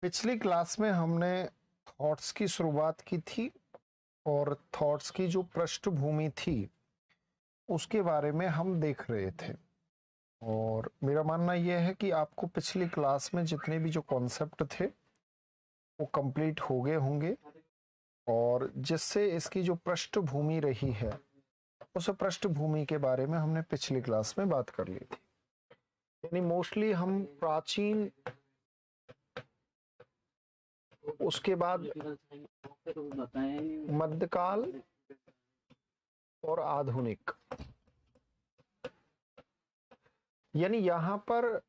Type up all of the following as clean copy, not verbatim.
पिछली क्लास में हमने थॉट्स की शुरुआत की थी और थॉट्स की जो पृष्ठभूमि थी उसके बारे में हम देख रहे थे। और मेरा मानना यह है कि आपको पिछली क्लास में जितने भी जो कॉन्सेप्ट थे वो कंप्लीट हो गए होंगे, और जिससे इसकी जो पृष्ठभूमि रही है उस पृष्ठभूमि के बारे में हमने पिछली क्लास में बात कर ली थी। यानी मोस्टली हम प्राचीन, उसके बाद मध्यकाल और आधुनिक, यानी यहां पर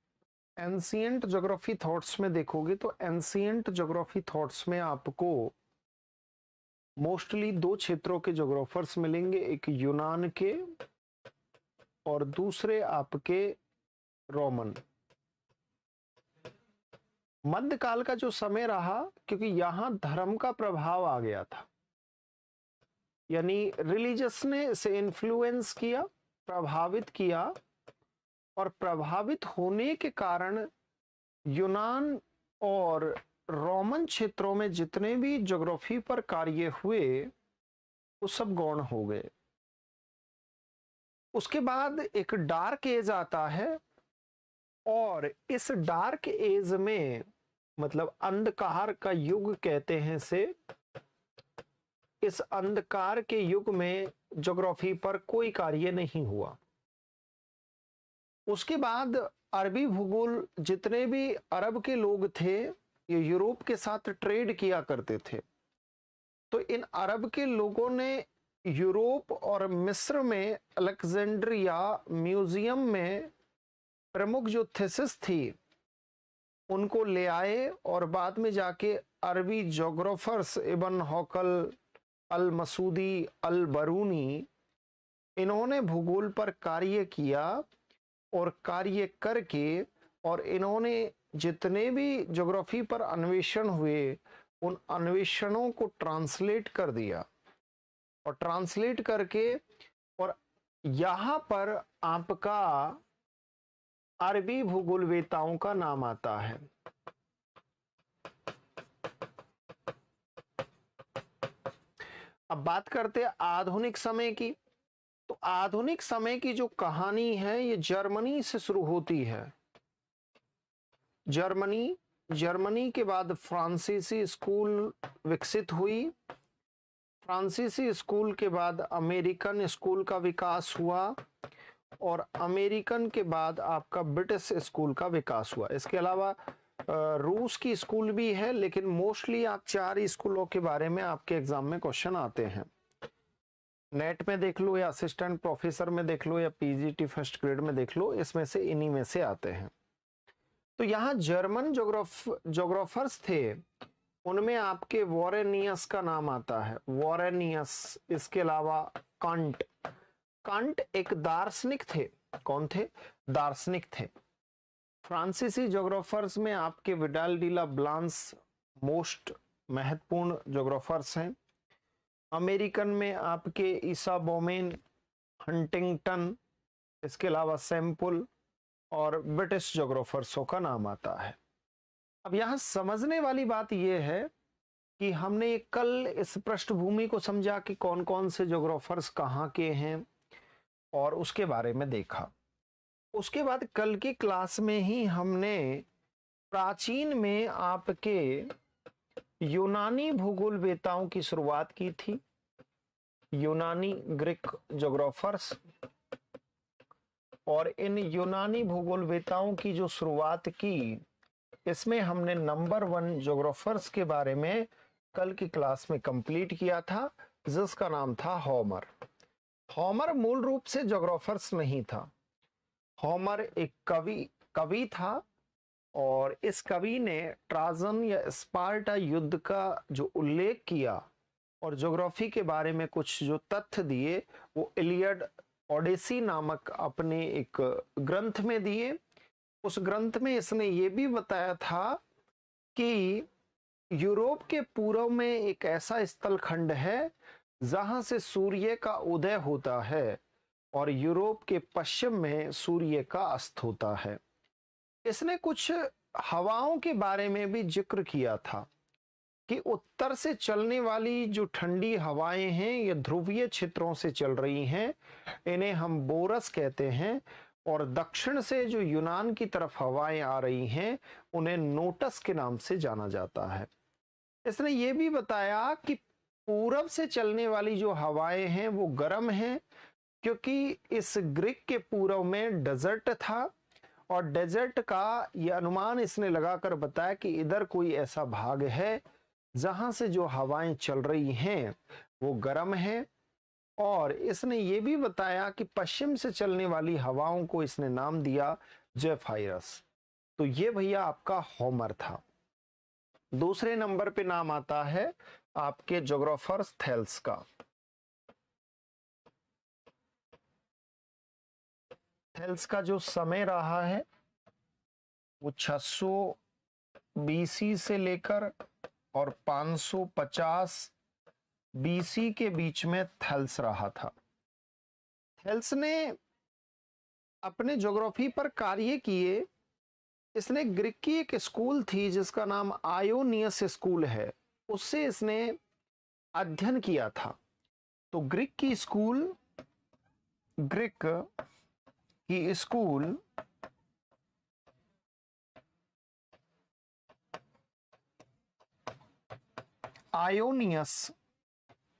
एंशिएंट ज्योग्राफी थॉट्स में देखोगे तो एंशिएंट ज्योग्राफी थॉट्स में आपको मोस्टली दो क्षेत्रों के ज्योग्राफर्स मिलेंगे, एक यूनान के और दूसरे आपके रोमन। मध्यकाल का जो समय रहा, क्योंकि यहां धर्म का प्रभाव आ गया था, यानी रिलीजियस ने इसे इन्फ्लुएंस किया, प्रभावित किया, और प्रभावित होने के कारण यूनान और रोमन क्षेत्रों में जितने भी ज्योग्राफी पर कार्य हुए वो सब गौण हो गए। उसके बाद एक डार्क एज आता है, और इस डार्क एज में मतलब अंधकार का युग कहते हैं से, इस अंधकार के युग में ज्योग्राफी पर कोई कार्य नहीं हुआ। उसके बाद अरबी भूगोल, जितने भी अरब के लोग थे ये यूरोप के साथ ट्रेड किया करते थे, तो इन अरब के लोगों ने यूरोप और मिस्र में अलेक्जेंड्रिया म्यूजियम में प्रमुख जो थीसिस थी उनको ले आए, और बाद में जाके अरबी ज्योग्राफर्स इब्न हौकल, अल मसूदी, अल बरूनी, इन्होंने भूगोल पर कार्य किया, और कार्य करके और इन्होंने जितने भी ज्योग्राफी पर अन्वेषण हुए उन अन्वेषणों को ट्रांसलेट कर दिया, और ट्रांसलेट करके, और यहां पर आपका अरबी भूगोलवेताओं का नाम आता है। अब बात करते हैं आधुनिक समय की। तो आधुनिक समय की जो कहानी है ये जर्मनी से शुरू होती है। जर्मनी के बाद फ्रांसीसी स्कूल विकसित हुई, फ्रांसीसी स्कूल के बाद अमेरिकन स्कूल का विकास हुआ, और अमेरिकन के बाद आपका ब्रिटिश स्कूल का विकास हुआ। इसके अलावा रूस की स्कूल भी है, लेकिन मोस्टली आप चार स्कूलों के बारे में आपके एग्जाम में क्वेश्चन आते हैं। नेट में देख लो या असिस्टेंट प्रोफेसर में देख लो या पीजीटी फर्स्ट ग्रेड में देख लो, इसमें से इन्हीं में से आते हैं। तो यहाँ जर्मन ज्योग्राफर्स थे, उनमें आपके वॉरेनियस का नाम आता है, वॉरेनियस। इसके अलावा कांट एक दार्शनिक थे। कौन थे? दार्शनिक थे। फ्रांसीसी ज्योग्राफर्स में आपके विडाल डी ला ब्लांस मोस्ट महत्वपूर्ण ज्योग्राफर्स हैं। अमेरिकन में आपके ईसा बोमेन, हंटिंगटन, इसके अलावा सैम्पल, और ब्रिटिश ज्योग्राफर्सों का नाम आता है। अब यहां समझने वाली बात यह है कि हमने कल इस पृष्ठभूमि को समझा कि कौन कौन से ज्योग्राफर्स कहाँ के हैं और उसके बारे में देखा। उसके बाद कल की क्लास में ही हमने प्राचीन में आपके यूनानी भूगोलवेताओं की शुरुआत की थी, यूनानी ग्रीक ज्योग्राफर्स। और इन यूनानी भूगोलवेताओं की जो शुरुआत की, इसमें हमने नंबर 1 ज्योग्राफर्स के बारे में कल की क्लास में कंप्लीट किया था, जिसका नाम था होमर। होमर मूल रूप से ज्योग्राफर्स नहीं था, होमर एक कवि था, और इस कवि ने ट्राजन या स्पार्टा युद्ध का जो उल्लेख किया और ज्योग्राफी के बारे में कुछ जो तथ्य दिए वो इलियड ओडेसी नामक अपने एक ग्रंथ में दिए। उस ग्रंथ में इसने ये भी बताया था कि यूरोप के पूर्व में एक ऐसा स्थल खंड है जहां से सूर्य का उदय होता है, और यूरोप के पश्चिम में सूर्य का अस्त होता है। इसने कुछ हवाओं के बारे में भी जिक्र किया था कि उत्तर से चलने वाली जो ठंडी हवाएं हैं ये ध्रुवीय क्षेत्रों से चल रही हैं, इन्हें हम बोरस कहते हैं। और दक्षिण से जो यूनान की तरफ हवाएं आ रही हैं उन्हें नोटस के नाम से जाना जाता है। इसने ये भी बताया कि पूरब से चलने वाली जो हवाएं हैं वो गर्म हैं, क्योंकि इस ग्रीक के पूर्व में डेजर्ट था और डेजर्ट का ये अनुमान इसने लगाकर बताया कि इधर कोई ऐसा भाग है जहां से जो हवाएं चल रही हैं वो गर्म है। और इसने ये भी बताया कि पश्चिम से चलने वाली हवाओं को इसने नाम दिया जेफाइरस। तो ये भैया आपका होमर था। दूसरे नंबर पे नाम आता है आपके ज्योग्राफर्स थेल्स का। थेल्स का जो समय रहा है वो 600 बीसी से लेकर और 550 बीसी के बीच में थेल्स रहा था। थेल्स ने अपने ज्योग्राफी पर कार्य किए। इसने ग्रीक की एक स्कूल थी जिसका नाम आयोनियस स्कूल है, उससे इसने अध्ययन किया था। तो ग्रीक की स्कूल आयोनियस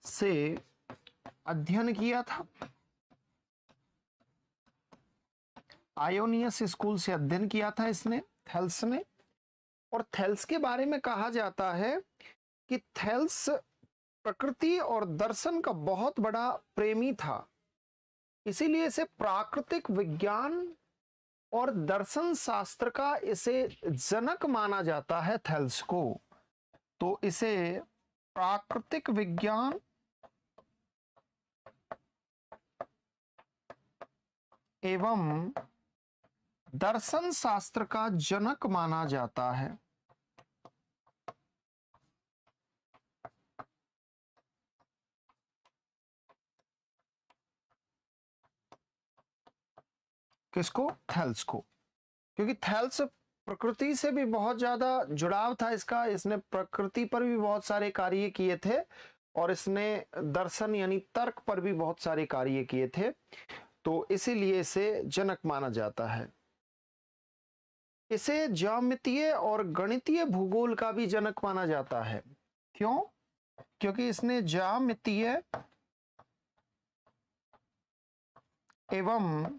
से अध्ययन किया था। आयोनियस स्कूल से अध्ययन किया था इसने, थेल्स ने। और थेल्स के बारे में कहा जाता है कि थेल्स प्रकृति और दर्शन का बहुत बड़ा प्रेमी था, इसीलिए इसे प्राकृतिक विज्ञान और दर्शन शास्त्र का इसे जनक माना जाता है थेल्स को। तो इसे प्राकृतिक विज्ञान एवं दर्शन शास्त्र का जनक माना जाता है। किसको? थेल्स को। क्योंकि थेल्स प्रकृति से भी बहुत ज्यादा जुड़ाव था इसका, इसने प्रकृति पर भी बहुत सारे कार्य किए थे और इसने दर्शन यानी तर्क पर भी बहुत सारे कार्य किए थे, तो इसीलिए इसे जनक माना जाता है। इसे ज्यामितीय और गणितीय भूगोल का भी जनक माना जाता है। क्यों? क्योंकि इसने ज्यामितीय एवं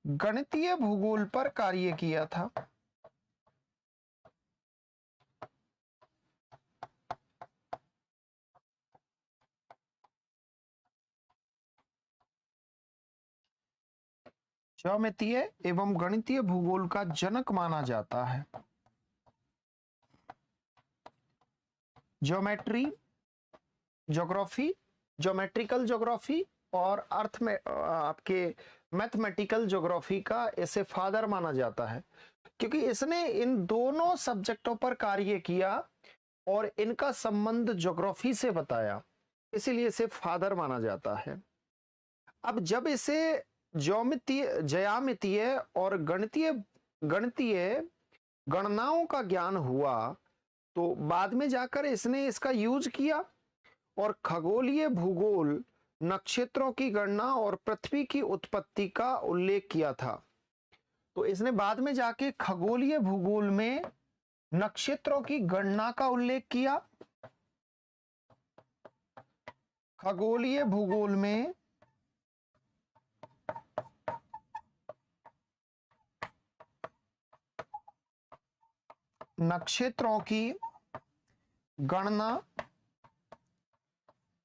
गणितीय भूगोल पर कार्य किया था। ज्यामितीय एवं गणितीय भूगोल का जनक माना जाता है। ज्योमेट्री, ज्योग्राफी, ज्योमेट्रिकल ज्योग्राफी और अर्थ में आपके मैथमेटिकल ज्योग्राफी का इसे फादर माना जाता है, क्योंकि इसने इन दोनों सब्जेक्टों पर कार्य किया और इनका संबंध ज्योग्राफी से बताया, इसीलिए इसे फादर माना जाता है। अब जब इसे ज्यामितीय और गणितीय गणनाओं का ज्ञान हुआ तो बाद में जाकर इसने इसका यूज किया और खगोलीय भूगोल, नक्षत्रों की गणना और पृथ्वी की उत्पत्ति का उल्लेख किया था। तो इसने बाद में जाके खगोलीय भूगोल में नक्षत्रों की गणना का उल्लेख किया। खगोलीय भूगोल में नक्षत्रों की गणना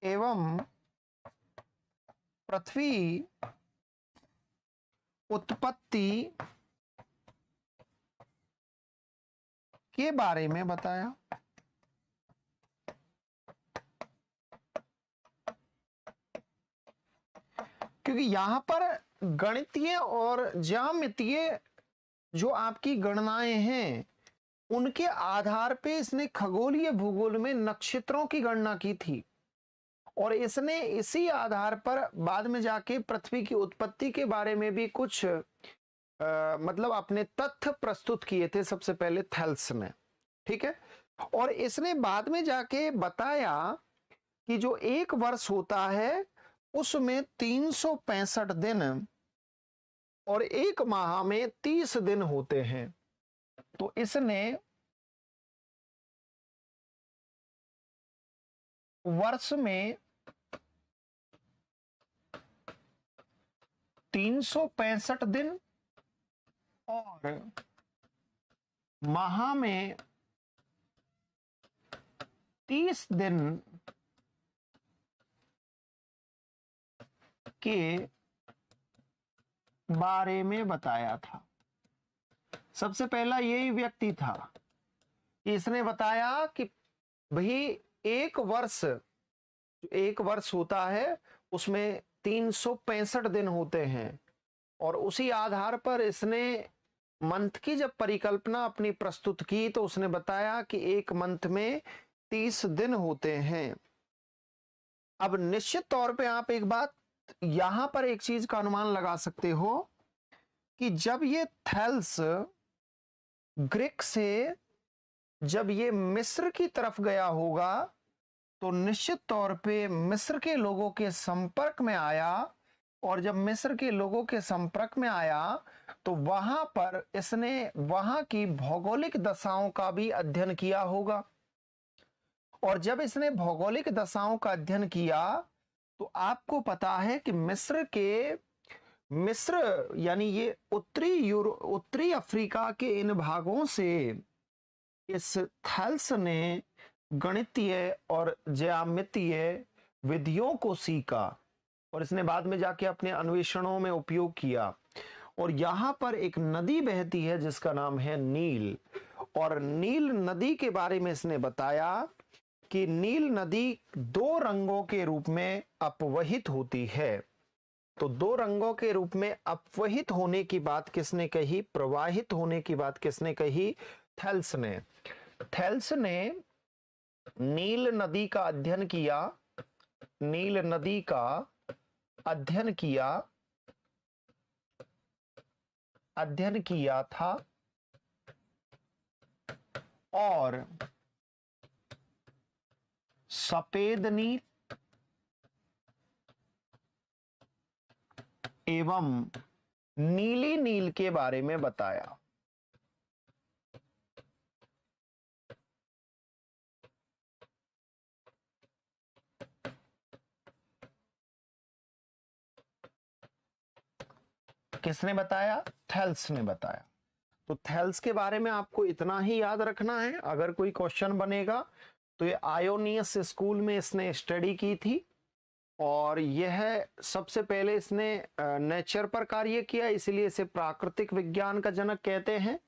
एवं पृथ्वी उत्पत्ति के बारे में बताया। क्योंकि यहां पर गणितीय और ज्यामितीय जो आपकी गणनाएं हैं उनके आधार पे इसने खगोलीय भूगोल में नक्षत्रों की गणना की थी और इसने इसी आधार पर बाद में जाके पृथ्वी की उत्पत्ति के बारे में भी कुछ मतलब अपने तथ्य प्रस्तुत किए थे सबसे पहले थेल्स ने, ठीक है। और इसने बाद में जाके बताया कि जो एक वर्ष होता है उसमें 365 दिन और एक माह में 30 दिन होते हैं। तो इसने वर्ष में 365 दिन और माह में 30 दिन के बारे में बताया था। सबसे पहला यही व्यक्ति था, इसने बताया कि भाई एक वर्ष होता है उसमें 365 दिन होते हैं, और उसी आधार पर इसने मंथ की जब परिकल्पना अपनी प्रस्तुत की तो उसने बताया कि एक मंथ में 30 दिन होते हैं। अब निश्चित तौर पे आप एक बात यहां पर एक चीज का अनुमान लगा सकते हो कि जब ये थेल्स ग्रीक से जब ये मिस्र की तरफ गया होगा तो निश्चित तौर पे मिस्र के लोगों के संपर्क में आया, और जब मिस्र के लोगों के संपर्क में आया तो वहां पर इसने वहां की भौगोलिक दशाओं का भी अध्ययन किया होगा। और जब इसने भौगोलिक दशाओं का अध्ययन किया तो आपको पता है कि मिस्र यानी ये उत्तरी अफ्रीका के इन भागों से इस थेल्स ने गणितीय और ज्यामितीय विधियों को सीखा, और इसने बाद में जाके अपने अन्वेषणों में उपयोग किया। और यहां पर एक नदी बहती है जिसका नाम है नील, और नील नदी के बारे में इसने बताया कि नील नदी 2 रंगों के रूप में अपवहित होती है। तो 2 रंगों के रूप में अपवहित होने की बात किसने कही? प्रवाहित होने की बात किसने कही? थेल्स ने। थेल्स ने नील नदी का अध्ययन किया, नील नदी का अध्ययन किया था, और सफेद नील एवं नीली नील के बारे में बताया। किसने बताया? थेल्स ने बताया। तो थेल्स के बारे में आपको इतना ही याद रखना है। अगर कोई क्वेश्चन बनेगा तो ये आयोनियस स्कूल में इसने स्टडी की थी, और यह सबसे पहले इसने नेचर पर कार्य किया, इसलिए इसे प्राकृतिक विज्ञान का जनक कहते हैं।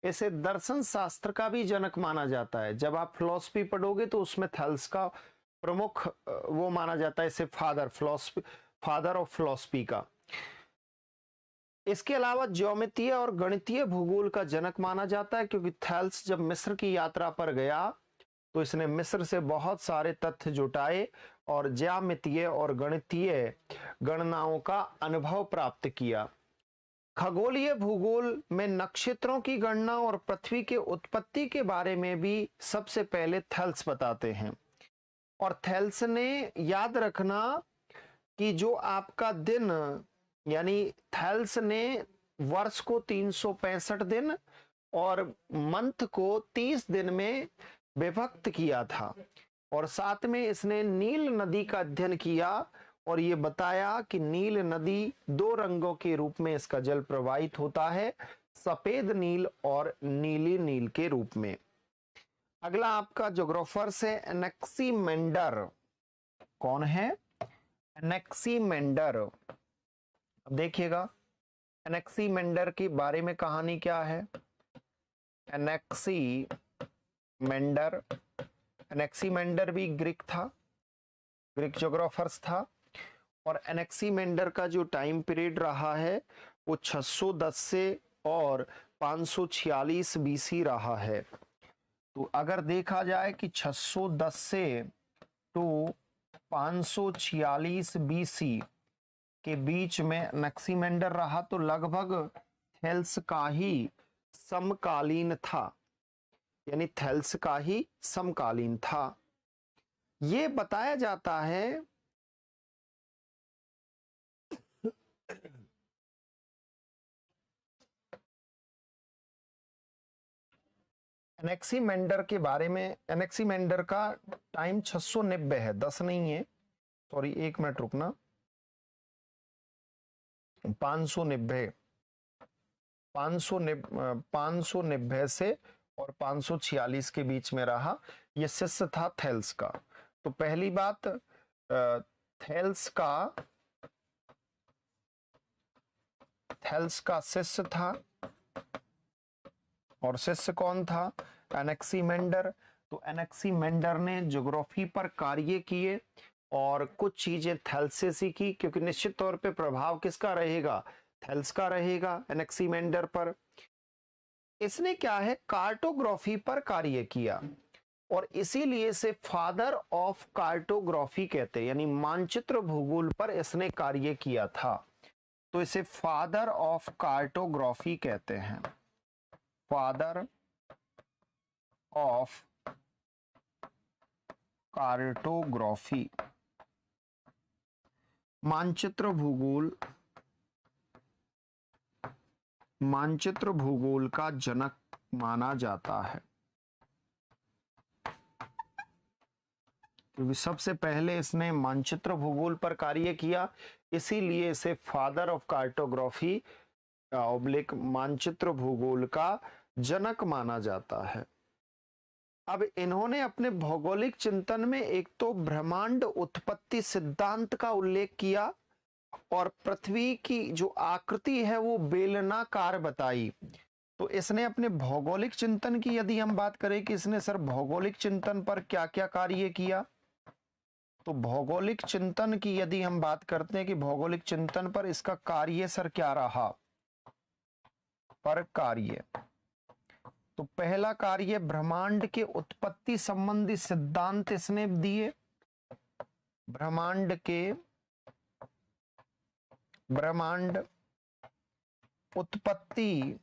इसे दर्शन शास्त्र का भी जनक माना जाता है। जब आप फिलॉसफी पढ़ोगे तो उसमें थेल्स का प्रमुख वो माना जाता है, इसे फादर ऑफ फिलॉसफी का। इसके अलावा ज्योमितीय और गणितीय भूगोल का जनक माना जाता है, क्योंकि थेल्स जब मिस्र की यात्रा पर गया तो इसने मिस्र से बहुत सारे तथ्य जुटाए और ज्यामितीय और गणितीय गणनाओं का अनुभव प्राप्त किया। खगोलीय भूगोल में नक्षत्रों की गणना और पृथ्वी के उत्पत्ति के बारे में भी सबसे पहले थेल्स बताते हैं। और थेल्स ने याद रखना कि जो आपका दिन, यानी थेल्स ने वर्ष को 365 दिन और मंथ को 30 दिन में विभक्त किया था, और साथ में इसने नील नदी का अध्ययन किया और ये बताया कि नील नदी 2 रंगों के रूप में इसका जल प्रवाहित होता है, सफेद नील और नीली नील के रूप में। अगला आपका ज्योग्राफर से एनेक्सीमेंडर। कौन है? एनेक्सीमेंडर। अब देखिएगा एनेक्सीमेंडर के बारे में कहानी क्या है। एनेक्सीमेंडर भी ग्रीक था, ग्रीक ज्योग्राफर्स था, और एनेक्सीमेंडर का जो टाइम पीरियड रहा है वो 610 से और 546 बीसी रहा है। तो अगर देखा जाए कि 610 से टू 546 बीसी के बीच में एनेक्सीमेंडर रहा, तो लगभग थेल्स का ही समकालीन था, यानी थेल्स का ही समकालीन था। ये बताया जाता है एनेक्सीमेंडर के बारे में। एनेक्सीमेंडर का टाइम 690 है, 10 नहीं है, सॉरी 1 मिनट रुकना, 590 590 से और 546 के बीच में रहा। यह शिष्य था थेल्स का। तो पहली बात, थेल्स का शिष्य था, और शिष्य कौन था? एनेक्सीमेंडर। तो एनेक्सीमेंडर ने ज्योग्राफी पर कार्य किए और कुछ चीजें थेल्स से सीखी, क्योंकि निश्चित तौर पे प्रभाव किसका रहेगा? थेल्स का रहेगा एनेक्सीमेंडर पर। इसने क्या है, कार्टोग्राफी पर कार्य किया, और इसीलिए इसे फादर ऑफ कार्टोग्राफी कहते हैं, यानी मानचित्र भूगोल पर इसने कार्य किया था, तो इसे फादर ऑफ कार्टोग्राफी कहते हैं। फादर ऑफ कार्टोग्राफी, मानचित्र भूगोल का जनक माना जाता है, क्योंकि सबसे पहले इसने मानचित्र भूगोल पर कार्य किया, इसीलिए इसे फादर ऑफ कार्टोग्राफी ऑब्लिक मानचित्र भूगोल का जनक माना जाता है। अब इन्होंने अपने भौगोलिक चिंतन में एक तो ब्रह्मांड उत्पत्ति सिद्धांत का उल्लेख किया, और पृथ्वी की जो आकृति है वो बेलनाकार बताई। तो इसने अपने भौगोलिक चिंतन की यदि हम बात करें कि इसने सर भौगोलिक चिंतन पर क्या क्या कार्य किया, तो भौगोलिक चिंतन की यदि हम बात करते हैं कि भौगोलिक चिंतन पर इसका कार्य सर क्या रहा, पर कार्य, तो पहला कार्य ब्रह्मांड के उत्पत्ति संबंधी सिद्धांत इसने दिए। ब्रह्मांड उत्पत्ति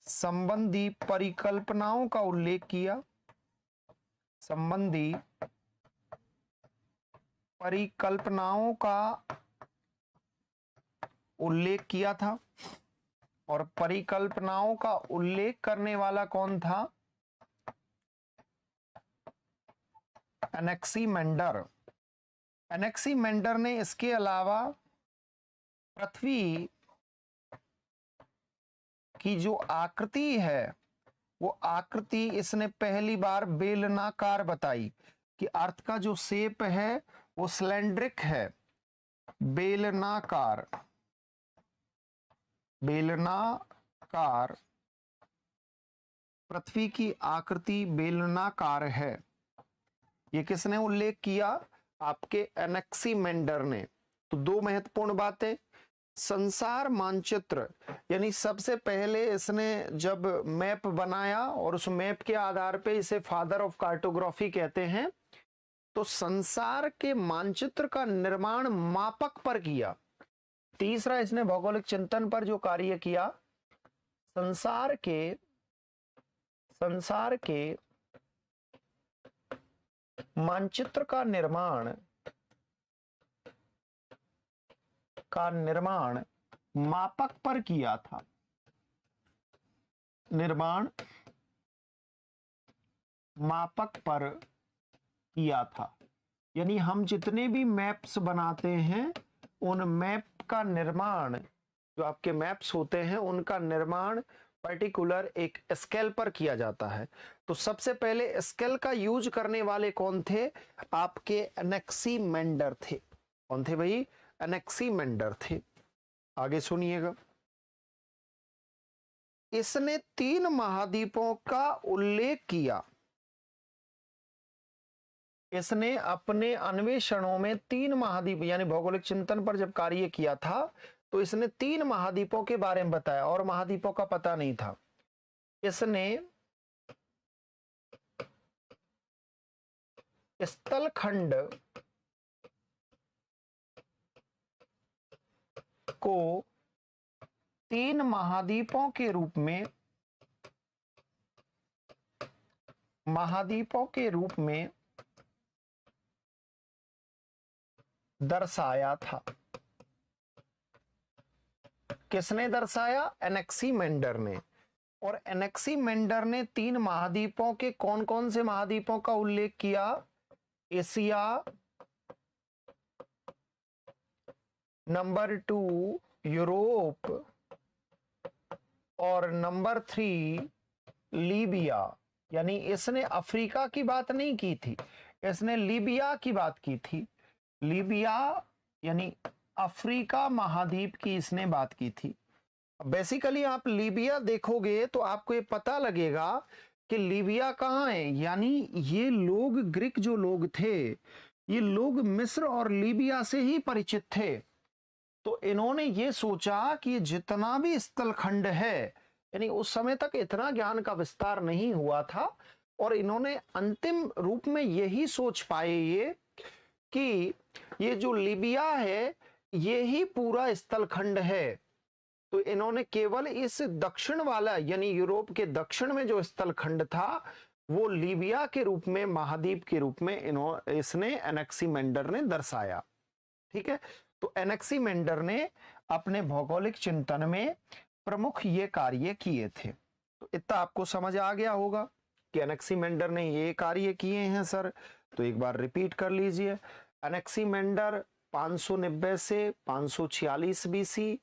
संबंधी परिकल्पनाओं का उल्लेख किया, संबंधी परिकल्पनाओं का उल्लेख किया था, और परिकल्पनाओं का उल्लेख करने वाला कौन था? एनेक्सीमेंडर। एनेक्सीमेंडर ने इसके अलावा पृथ्वी की जो आकृति है वो आकृति इसने पहली बार बेलनाकार बताई, कि अर्थ का जो शेप है वो सिलेंड्रिक है, बेलनाकार। पृथ्वी की आकृति बेलनाकार है, ये किसने उल्लेख किया? आपके एनेक्सीमेंडर ने। तो दो महत्वपूर्ण बातें, संसार मानचित्र, यानी सबसे पहले इसने जब मैप बनाया और उस मैप के आधार पे इसे फादर ऑफ कार्टोग्राफी कहते हैं, तो संसार के मानचित्र का निर्माण मापक पर किया। तीसरा, इसने भौगोलिक चिंतन पर जो कार्य किया, संसार के मानचित्र का निर्माण मापक पर किया था। निर्माण मापक पर किया था, यानी हम जितने भी मैप्स बनाते हैं उन मैप का निर्माण, जो आपके मैप्स होते हैं उनका निर्माण पर्टिकुलर एक स्केल पर किया जाता है। तो सबसे पहले स्केल का यूज करने वाले कौन थे? आपके एनेक्सीमेंडर थे। कौन थे भाई? एनेक्सीमेंडर थे। आगे सुनिएगा, इसने 3 महाद्वीपों का उल्लेख किया। इसने अपने अन्वेषणों में 3 महाद्वीप, यानी भौगोलिक चिंतन पर जब कार्य किया था तो इसने 3 महाद्वीपों के बारे में बताया, और महाद्वीपों का पता नहीं था। इसने स्थलखंड को तीन महाद्वीपों के रूप में दर्शाया था। किसने दर्शाया? एनेक्सीमेंडर ने। और एनेक्सीमेंडर ने तीन महाद्वीपों के कौन कौन से महाद्वीपों का उल्लेख किया? एशिया, नंबर 2 यूरोप, और नंबर 3 लीबिया। यानी इसने अफ्रीका की बात नहीं की थी, इसने लीबिया की बात की थी। लीबिया यानी अफ्रीका महाद्वीप की इसने बात की थी। बेसिकली आप लीबिया देखोगे तो आपको ये पता लगेगा कि लीबिया कहाँ है। यानी ये लोग, ग्रीक जो लोग थे, ये लोग मिस्र और लीबिया से ही परिचित थे। तो इन्होंने ये सोचा कि जितना भी स्थलखंड है, यानी उस समय तक इतना ज्ञान का विस्तार नहीं हुआ था, और इन्होंने अंतिम रूप में यही सोच पाए ये कि ये जो लीबिया है ये ही पूरा स्थलखंड है। तो इन्होंने केवल इस दक्षिण वाला, यानी यूरोप के दक्षिण में जो स्थलखंड था, वो लीबिया के रूप में, महाद्वीप के रूप में इसने एनेक्सीमेंडर ने दर्शाया। ठीक है, तो एनेक्सीमेंडर ने अपने भौगोलिक चिंतन में प्रमुख ये कार्य किए थे। तो इतना आपको समझ आ गया होगा कि एनेक्सीमेंडर ने ये कार्य किए हैं सर। तो एक बार रिपीट कर लीजिए। एनेक्सीमेंडर 590 से 546 बीसी,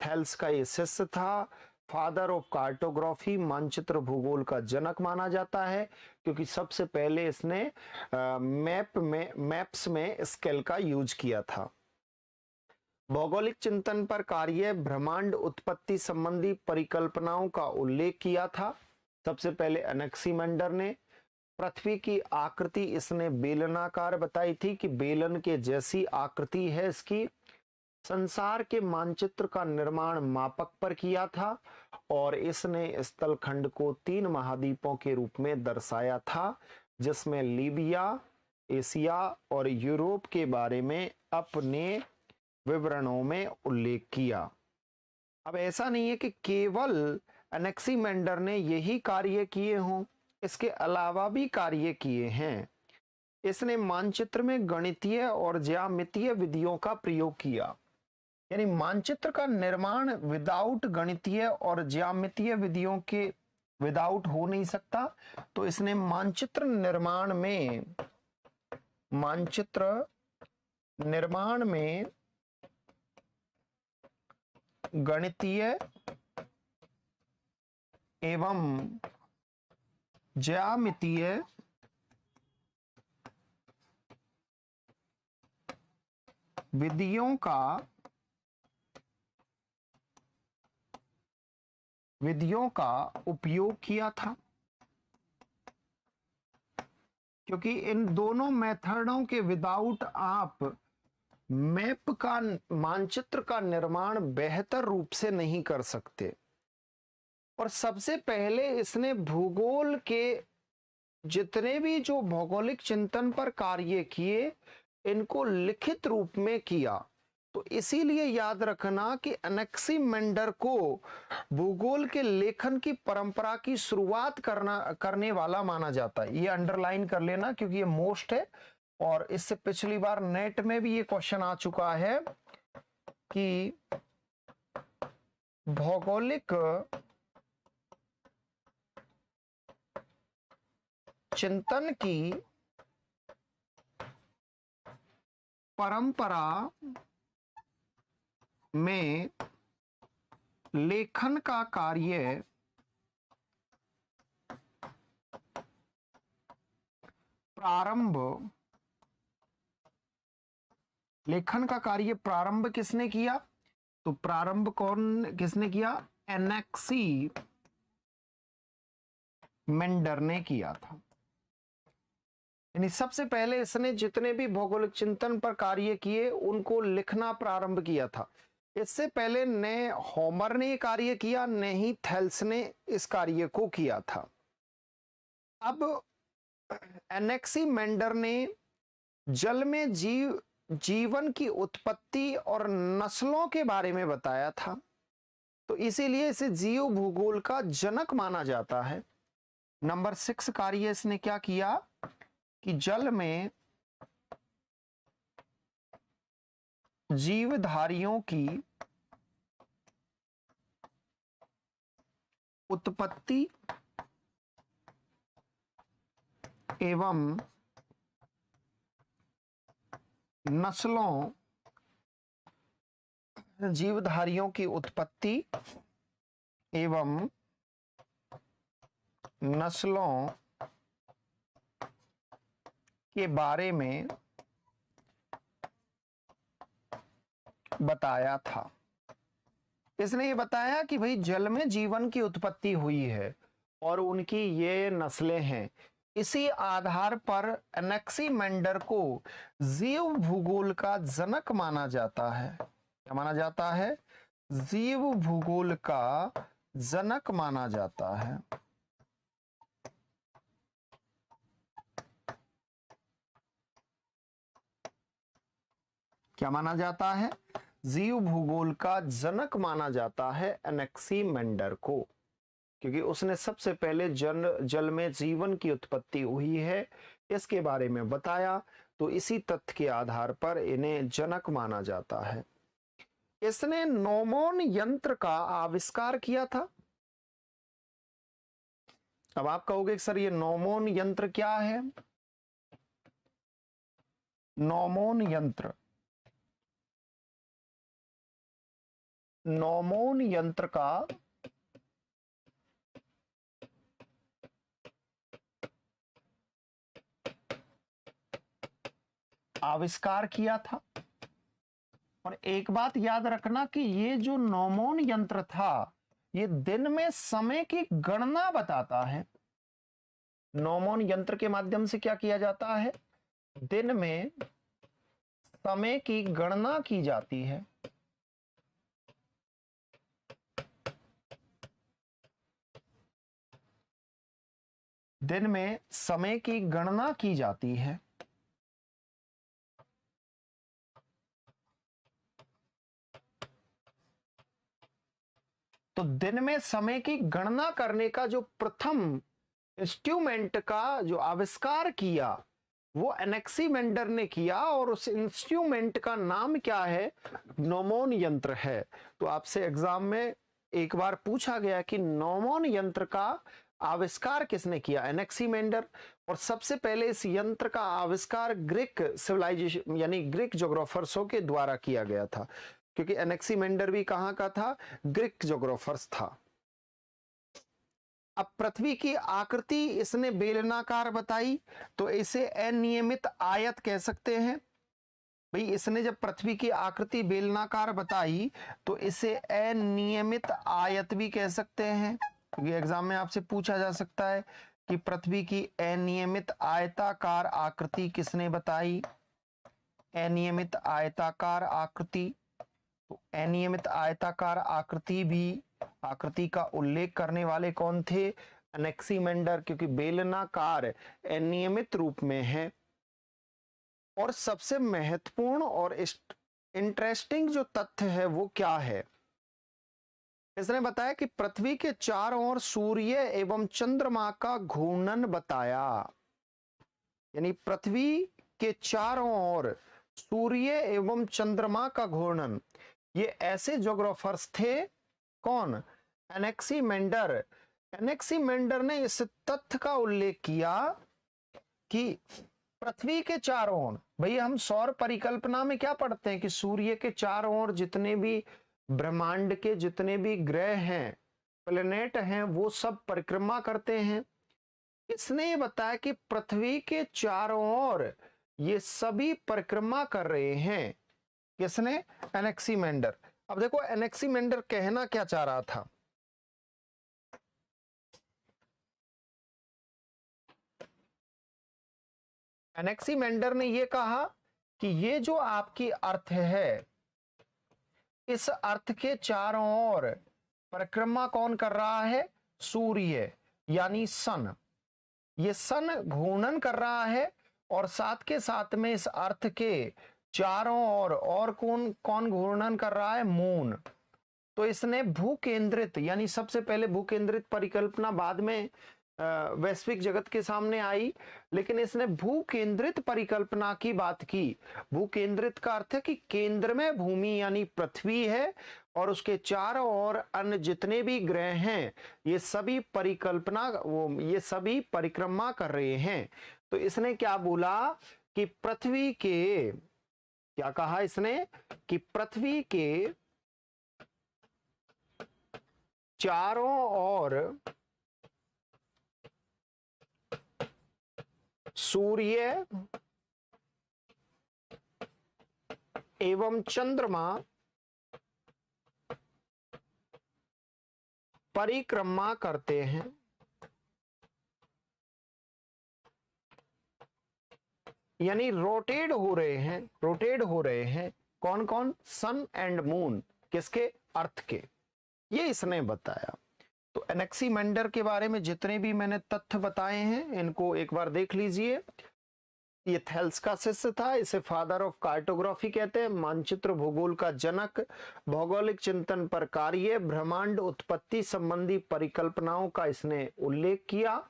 थेल्स का ये शिष्य था। फादर ऑफ कार्टोग्राफी, मानचित्र भूगोल का जनक माना जाता है, क्योंकि सबसे पहले इसने मैप्स में स्केल का यूज किया था। भौगोलिक चिंतन पर कार्य, ब्रह्मांड उत्पत्ति संबंधी परिकल्पनाओं का उल्लेख किया था सबसे पहले एनेक्सीमेंडर ने। पृथ्वी की आकृति इसने बेलनाकार बताई थी कि बेलन के जैसी आकृति है इसकी। संसार के मानचित्र का निर्माण मापक पर किया था, और इसने स्थलखंड को 3 महाद्वीपों के रूप में दर्शाया था, जिसमें लीबिया, एशिया और यूरोप के बारे में अपने विवरणों में उल्लेख किया। अब ऐसा नहीं है कि केवल एनेक्सीमेंडर ने यही कार्य किए हों, इसके अलावा भी कार्य किए हैं। इसने मानचित्र में गणितीय और ज्यामितीय विधियों का प्रयोग किया। यानी मानचित्र का निर्माण विदाउट गणितीय और ज्यामितीय विधियों के विदाउट हो नहीं सकता। तो इसने मानचित्र निर्माण में गणितीय एवं ज्यामितीय विधियों का उपयोग किया था, क्योंकि इन दोनों मेथडों के विदाउट आप मैप का, मानचित्र का निर्माण बेहतर रूप से नहीं कर सकते। और सबसे पहले इसने भूगोल के जितने भी जो भौगोलिक चिंतन पर कार्य किए, इनको लिखित रूप में किया। तो इसीलिए याद रखना कि एनेक्सीमेंडर को भूगोल के लेखन की परंपरा की शुरुआत करने वाला माना जाता है। ये अंडरलाइन कर लेना, क्योंकि ये मोस्ट है, और इससे पिछली बार नेट में भी ये क्वेश्चन आ चुका है कि भौगोलिक चिंतन की परंपरा में लेखन का कार्य प्रारंभ किसने किया? तो प्रारंभ किसने किया? एनेक्सीमेंडर ने किया था। यानी सबसे पहले इसने जितने भी भौगोलिक चिंतन पर कार्य किए उनको लिखना प्रारंभ किया था। इससे पहले न होमर ने कार्य किया, न ही थेल्स ने इस कार्य को किया था। अब एनेक्सीमेंडर ने जल में जीवन की उत्पत्ति और नस्लों के बारे में बताया था। तो इसीलिए इसे जीव भूगोल का जनक माना जाता है। नंबर 6 कार्य इसने क्या किया कि जल में जीवधारियों की उत्पत्ति एवं नस्लों जीवधारियों की उत्पत्ति एवं नस्लों के बारे में बताया था। इसने ये बताया कि भाई जल में जीवन की उत्पत्ति हुई है और उनकी ये नस्लें हैं। इसी आधार पर एनेक्सीमेंडर को जीव भूगोल का जनक माना जाता है। क्या माना जाता है? जीव भूगोल का जनक माना जाता है। क्या माना जाता है? जीव भूगोल का जनक माना जाता है एनेक्सीमेंडर को, क्योंकि उसने सबसे पहले जल में जीवन की उत्पत्ति हुई है इसके बारे में बताया। तो इसी तथ्य के आधार पर इन्हें जनक माना जाता है। इसने नोमोन यंत्र का आविष्कार किया था। अब आप कहोगे सर ये नोमोन यंत्र क्या है? नोमोन यंत्र, नोमोन यंत्र का आविष्कार किया था। और एक बात याद रखना कि ये जो नोमोन यंत्र था ये दिन में समय की गणना बताता है। नोमोन यंत्र के माध्यम से क्या किया जाता है? दिन में समय की गणना की जाती है। दिन में समय की गणना की जाती है। तो दिन में समय की गणना करने का जो प्रथम इंस्ट्रूमेंट का जो आविष्कार किया वो एनेक्सीमेंडर ने किया और उस इंस्ट्रूमेंट का नाम क्या है? नोमोन यंत्र है। तो आपसे एग्जाम में एक बार पूछा गया कि नोमोन यंत्र का आविष्कार किसने किया? एनेक्सीमेंडर। और सबसे पहले इस यंत्र का आविष्कार ग्रीक सिविलाइजेशन यानी ग्रीक ज्योग्राफर्सों के द्वारा किया गया था, क्योंकि एनेक्सीमेंडर भी कहां का था? ग्रीक ज्योग्राफर्स था। अब पृथ्वी की आकृति इसने बेलनाकार बताई, तो इसे अनियमित आयत कह सकते हैं। भाई इसने जब पृथ्वी की आकृति बेलनाकार बताई तो इसे अनियमित आयत भी कह सकते हैं, क्योंकि एग्जाम में आपसे पूछा जा सकता है कि पृथ्वी की अनियमित आयताकार आकृति किसने बताई? अनियमित आयताकार आकृति। तो अनियमित आयताकार आकृति का उल्लेख करने वाले कौन थे? एनेक्सीमेंडर, क्योंकि बेलनाकार अनियमित रूप में है। और सबसे महत्वपूर्ण और इंटरेस्टिंग जो तथ्य है वो क्या है? इसने बताया कि पृथ्वी के चारों ओर सूर्य एवं चंद्रमा का घूर्णन बताया। यानी पृथ्वी के चारों ओर सूर्य एवं चंद्रमा का घूर्णन। ये ऐसे ज्योग्राफर्स थे, कौन? एनेक्सीमेंडर। एनेक्सीमेंडर ने इस तथ्य का उल्लेख किया कि पृथ्वी के चारों ओर, भैया हम सौर परिकल्पना में क्या पढ़ते हैं कि सूर्य के चारों ओर जितने भी ब्रह्मांड के जितने भी ग्रह हैं, प्लेनेट हैं, वो सब परिक्रमा करते हैं। इसने ये बताया कि पृथ्वी के चारों ओर ये सभी परिक्रमा कर रहे हैं। किसने? एनेक्सीमेंडर। अब देखो एनेक्सीमेंडर कहना क्या चाह रहा था? एनेक्सीमेंडर ने यह कहा कि ये जो आपकी अर्थ है, इस अर्थ के चारों ओर परिक्रमा कौन कर रहा है? सूर्य यानी सन। ये सन घूर्णन कर रहा है और साथ के साथ में इस अर्थ के चारों ओर और कौन कौन घूर्णन कर रहा है? मून। तो इसने भू केंद्रित, यानी सबसे पहले भू केंद्रित परिकल्पना बाद में वैश्विक जगत के सामने आई, लेकिन इसने भू केंद्रित परिकल्पना की बात की। भू केंद्रित का अर्थ है कि केंद्र में भूमि यानी पृथ्वी है और उसके चारों ओर अन्य जितने भी ग्रह हैं ये सभी परिक्रमा कर रहे हैं। तो इसने क्या बोला कि पृथ्वी के, क्या कहा इसने कि पृथ्वी के चारों ओर सूर्य एवं चंद्रमा परिक्रमा करते हैं। यानी रोटेट हो रहे हैं। कौन कौन? सन एंड मून। किसके? अर्थ के। ये इसने बताया। तो एनेक्सीमेंडर के बारे में जितने भी मैंने तथ्य बताए हैं इनको एक बार देख लीजिए। ये थेल्स का शिष्य था, इसे फादर ऑफ कार्टोग्राफी कहते हैं, मानचित्र भूगोल का जनक, भौगोलिक चिंतन पर कार्य, ब्रह्मांड उत्पत्ति संबंधी परिकल्पनाओं का इसने उल्लेख किया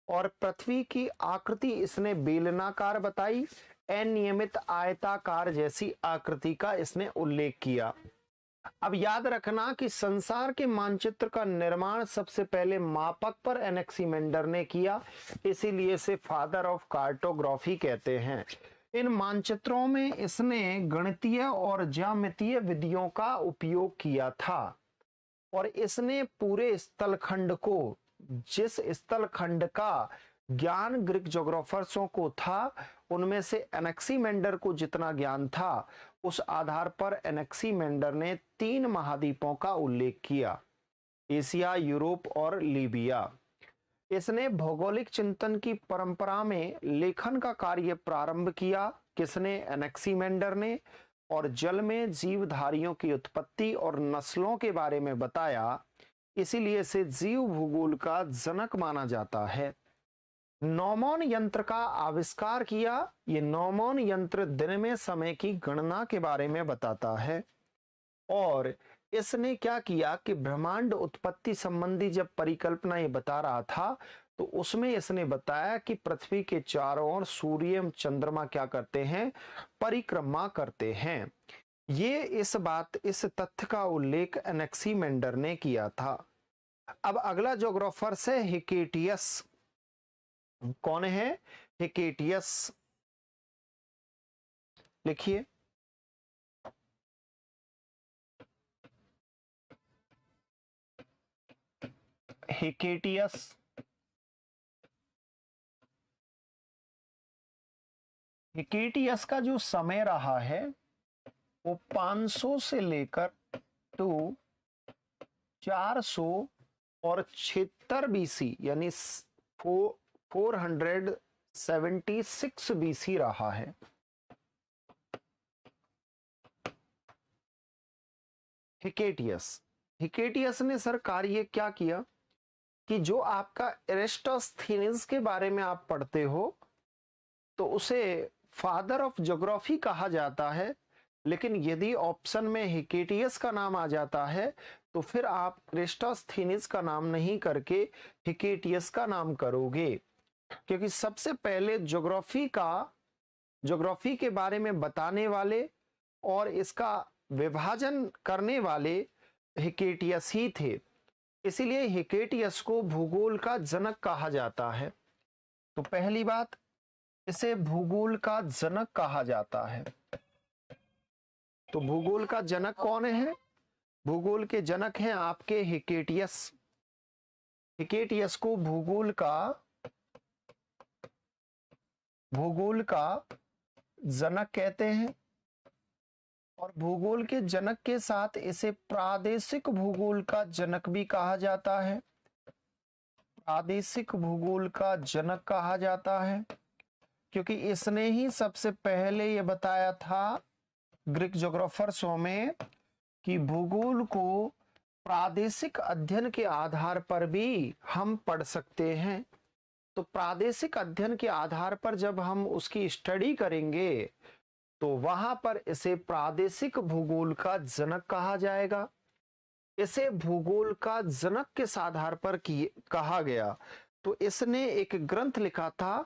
और पृथ्वी की आकृति इसने बेलनाकार बताई, अनियमित आयताकार जैसी आकृति का इसने उल्लेख किया। अब याद रखना कि संसार के मानचित्र का निर्माण सबसे पहले मापक पर एनेक्सीमेंडर ने किया, इसीलिए इसे फादर ऑफ कार्टोग्राफी कहते हैं। इन मानचित्रों में इसने गणितीय और ज्यामितीय विधियों का उपयोग किया था और इसने पूरे स्थलखंड को, जिस स्थलखंड का ज्ञान ग्रीक ज्योग्राफर्सों को था उनमें से एनेक्सीमेंडर को जितना ज्ञान था उस आधार पर एनेक्सीमेंडर ने 3 महाद्वीपों का उल्लेख किया, एशिया, यूरोप और लीबिया। इसने भौगोलिक चिंतन की परंपरा में लेखन का कार्य प्रारंभ किया। किसने? एनेक्सीमेंडर ने। और जल में जीवधारियों की उत्पत्ति और नस्लों के बारे में बताया, इसीलिए इसे जीव भूगोल का जनक माना जाता है। नौमोन यंत्र का आविष्कार किया। ये नौमोन यंत्र दिन में समय की गणना के बारे में बताता है। और इसने क्या किया कि ब्रह्मांड उत्पत्ति संबंधी जब परिकल्पना ये बता रहा था तो उसमें इसने बताया कि पृथ्वी के चारों ओर सूर्य एवं चंद्रमा क्या करते हैं? परिक्रमा करते हैं। ये इस तथ्य का उल्लेख एनेक्सीमेंडर ने किया था। अब अगला ज्योग्राफर है हिकेटियस। कौन है? हिकेटियस। लिखिए। हिकेटियस। हिकेटियस का जो समय रहा है वो 500 से लेकर टू 476 बीसी यानी 476 बीसी रहा है। हिकेटियस ने सर कार्य क्या किया कि जो आपका एरिस्टोस्थेनेस के बारे में आप पढ़ते हो तो उसे फादर ऑफ ज्योग्राफी कहा जाता है, लेकिन यदि ऑप्शन में हिकेटियस का नाम आ जाता है तो फिर आप एरिस्टोस्थेनेस का नाम नहीं करके हिकेटियस का नाम करोगे, क्योंकि सबसे पहले ज्योग्राफी के बारे में बताने वाले और इसका विभाजन करने वाले हिकेटियस ही थे। इसीलिए हिकेटियस को भूगोल का जनक कहा जाता है। तो पहली बात, इसे भूगोल का जनक कहा जाता है। तो भूगोल का जनक कौन है? भूगोल के जनक हैं आपके हिकेटियस। हिकेटियस को भूगोल का जनक कहते हैं। और भूगोल के जनक के साथ इसे प्रादेशिक भूगोल का जनक भी कहा जाता है। प्रादेशिक भूगोल का जनक कहा जाता है क्योंकि इसने ही सबसे पहले ये बताया था ग्रीक ज्योग्राफर्सों में कि भूगोल को प्रादेशिक अध्ययन के आधार पर भी हम पढ़ सकते हैं। तो प्रादेशिक अध्ययन के आधार पर जब हम उसकी स्टडी करेंगे तो वहां पर इसे प्रादेशिक भूगोल का जनक कहा जाएगा। इसे भूगोल का जनक किस आधार पर कहा गया? तो इसने एक ग्रंथ लिखा था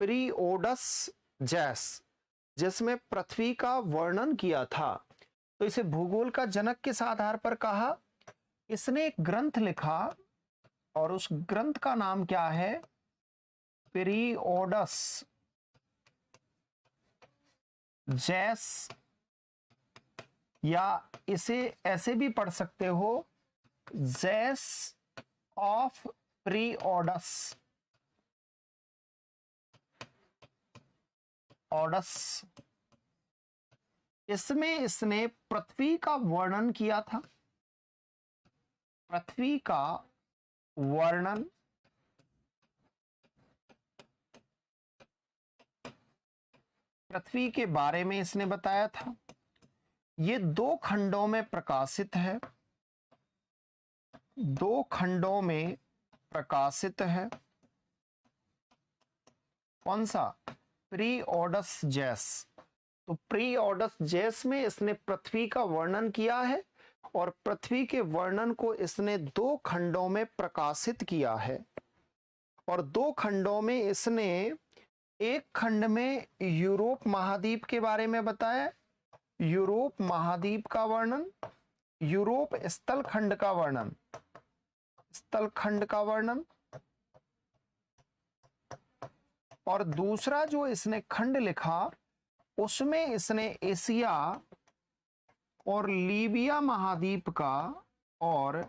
पीरियोडस जैस, जिसमें पृथ्वी का वर्णन किया था। तो इसे भूगोल का जनक किस आधार पर कहा? इसने एक ग्रंथ लिखा और उस ग्रंथ का नाम क्या है? पीरियोडस जैस, या इसे ऐसे भी पढ़ सकते हो, जैस ऑफ पीरियोडस ऑडस। इसमें इसने पृथ्वी का वर्णन किया था, पृथ्वी का वर्णन, पृथ्वी के बारे में इसने बताया था। ये 2 खंडों में प्रकाशित है, 2 खंडों में प्रकाशित है। कौन सा? पीरियोडस जैस। तो पीरियोडस जैस में इसने पृथ्वी का वर्णन किया है और पृथ्वी के वर्णन को इसने 2 खंडों में प्रकाशित किया है। और 2 खंडों में इसने एक खंड में यूरोप महाद्वीप के बारे में बताया, यूरोप महाद्वीप का वर्णन, यूरोप स्थल खंड का वर्णन, स्थल खंड का वर्णन। और दूसरा जो इसने खंड लिखा उसमें इसने एशिया और लीबिया महाद्वीप का और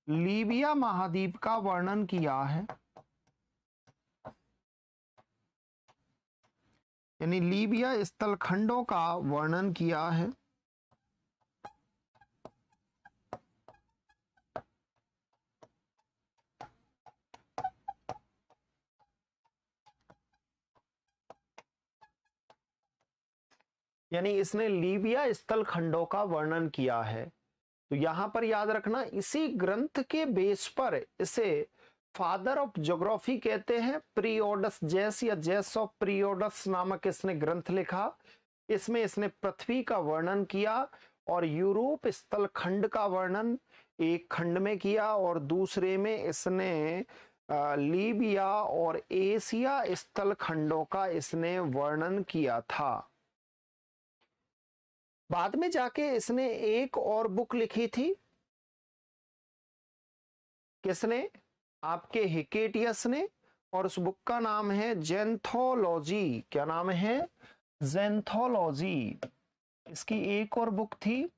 लीबिया महाद्वीप का वर्णन किया है, यानी लीबिया स्थल खंडों का वर्णन किया है। यानी इसने लीबिया स्थल खंडों का वर्णन किया है। तो यहां पर याद रखना, इसी ग्रंथ के बेस पर इसे फादर ऑफ ज्योग्राफी कहते हैं। पीरियोडस जैस या जैस ऑफ पीरियोडस नामक इसने ग्रंथ लिखा। इसमें इसने पृथ्वी का वर्णन किया और यूरोप स्थल खंड का वर्णन एक खंड में किया और दूसरे में इसने लीबिया और एशिया स्थल खंडों का इसने वर्णन किया था। बाद में जाके इसने एक और बुक लिखी थी। किसने? आपके हिकेटियस ने। और उस बुक का नाम है ज़ेंथोलॉजी। क्या नाम है? ज़ेंथोलॉजी। इसकी एक और बुक थी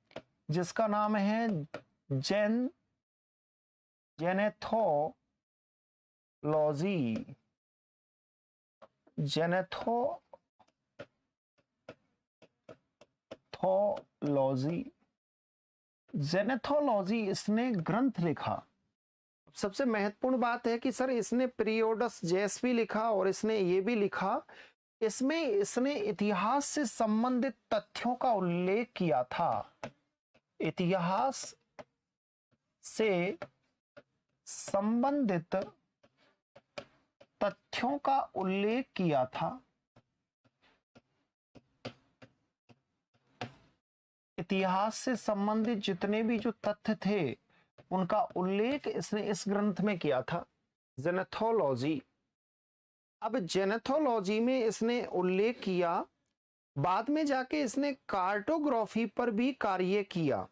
जिसका नाम है जेनेथोलॉजी। जेनेथोलॉजी इसने ग्रंथ लिखा। सबसे महत्वपूर्ण बात है कि सर इसने पीरियोडस जैस भी लिखा और इसने ये भी लिखा, इसमें इसने इतिहास से संबंधित तथ्यों का उल्लेख किया था। इतिहास से संबंधित तथ्यों का उल्लेख किया था। इतिहास से संबंधित जितने भी जो तथ्य थे उनका उल्लेख इसने इस ग्रंथ में किया था, जेनेथोलॉजी। अब जेनेथोलॉजी में इसने उल्लेख किया, बाद में जाके इसने कार्टोग्राफी पर भी कार्य किया।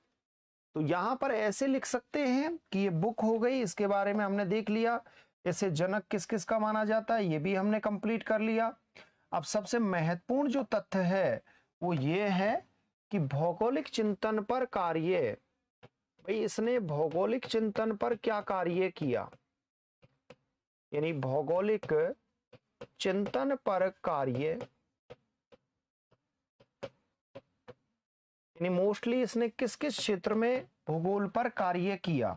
तो यहां पर ऐसे लिख सकते हैं कि ये बुक हो गई, इसके बारे में हमने देख लिया। इसे जनक किस किस का माना जाता है ये भी हमने कंप्लीट कर लिया। अब सबसे महत्वपूर्ण जो तथ्य है वो ये है कि भौगोलिक चिंतन पर कार्य। भाई इसने भौगोलिक चिंतन पर क्या कार्य किया? यानी भौगोलिक चिंतन पर कार्य, यानी मोस्टली इसने किस किस क्षेत्र में भूगोल पर कार्य किया,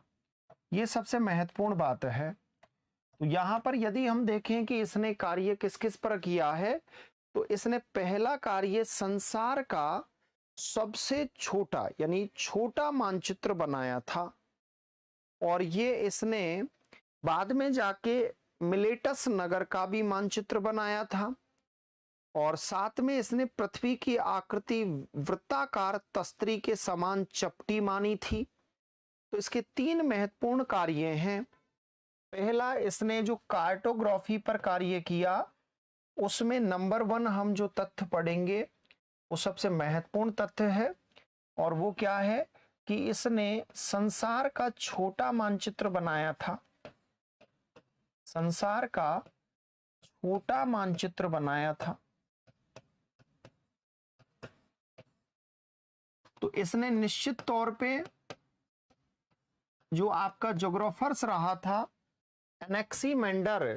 ये सबसे महत्वपूर्ण बात है। तो यहां पर यदि हम देखें कि इसने कार्य किस किस पर किया है, तो इसने पहला कार्य संसार का सबसे छोटा यानी छोटा मानचित्र बनाया था। और ये इसने बाद में जाके मिलेटस नगर का भी मानचित्र बनाया था। और साथ में इसने पृथ्वी की आकृति वृत्ताकार तस्तरी के समान चपटी मानी थी। तो इसके 3 महत्वपूर्ण कार्य हैं। पहला, इसने जो कार्टोग्राफी पर कार्य किया उसमें नंबर 1 हम जो तथ्य पढ़ेंगे वो सबसे महत्वपूर्ण तथ्य है, और वो क्या है कि इसने संसार का छोटा मानचित्र बनाया था। संसार का छोटा मानचित्र बनाया था। तो इसने निश्चित तौर पे जो आपका ज्योग्राफर्स रहा था एनेक्सीमेंडर,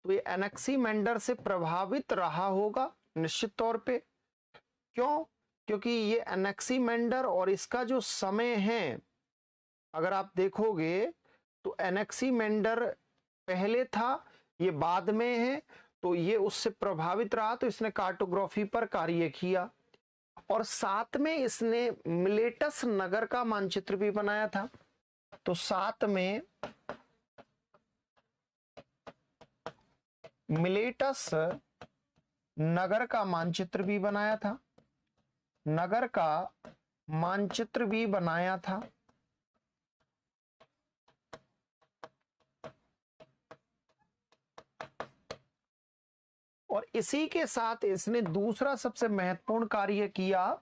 तो ये एनेक्सीमेंडर से प्रभावित रहा होगा निश्चित तौर पे। क्यों? क्योंकि ये एनेक्सीमेंडर और इसका जो समय है, अगर आप देखोगे तो एनेक्सीमेंडर पहले था, ये बाद में है, तो ये उससे प्रभावित रहा, तो इसने कार्टोग्राफी पर कार्य किया। और साथ में इसने मिलेटस नगर का मानचित्र भी बनाया था। तो साथ में मिलेटस नगर का मानचित्र भी बनाया था। नगर का मानचित्र भी बनाया था। और इसी के साथ इसने दूसरा सबसे महत्वपूर्ण कार्य किया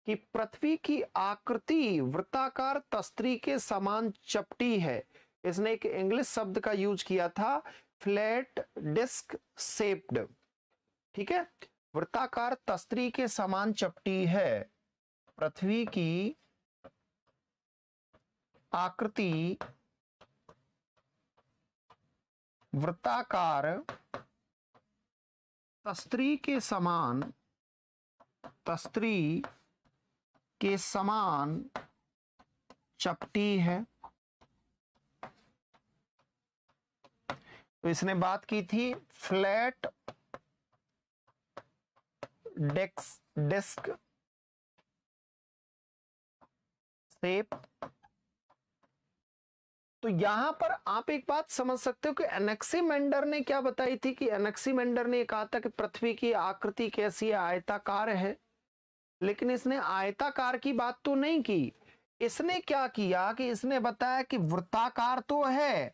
कि पृथ्वी की आकृति वृत्ताकार तस्तरी के समान चपटी है। इसने एक इंग्लिश शब्द का यूज किया था, फ्लैट डिस्क शेप्ड। ठीक है, वृत्ताकार तस्तरी के समान चपटी है। पृथ्वी की आकृति वृत्ताकार तस्तरी के समान चपटी है। तो इसने बात की थी फ्लैट डिस्क शेप। तो यहां पर आप एक बात समझ सकते हो कि एनेक्सीमेंडर ने क्या बताई थी कि एनेक्सीमेंडर ने कहा था कि पृथ्वी की आकृति कैसी है, आयताकार है। लेकिन इसने आयताकार की बात तो नहीं की। इसने क्या किया कि इसने बताया कि वृत्ताकार तो है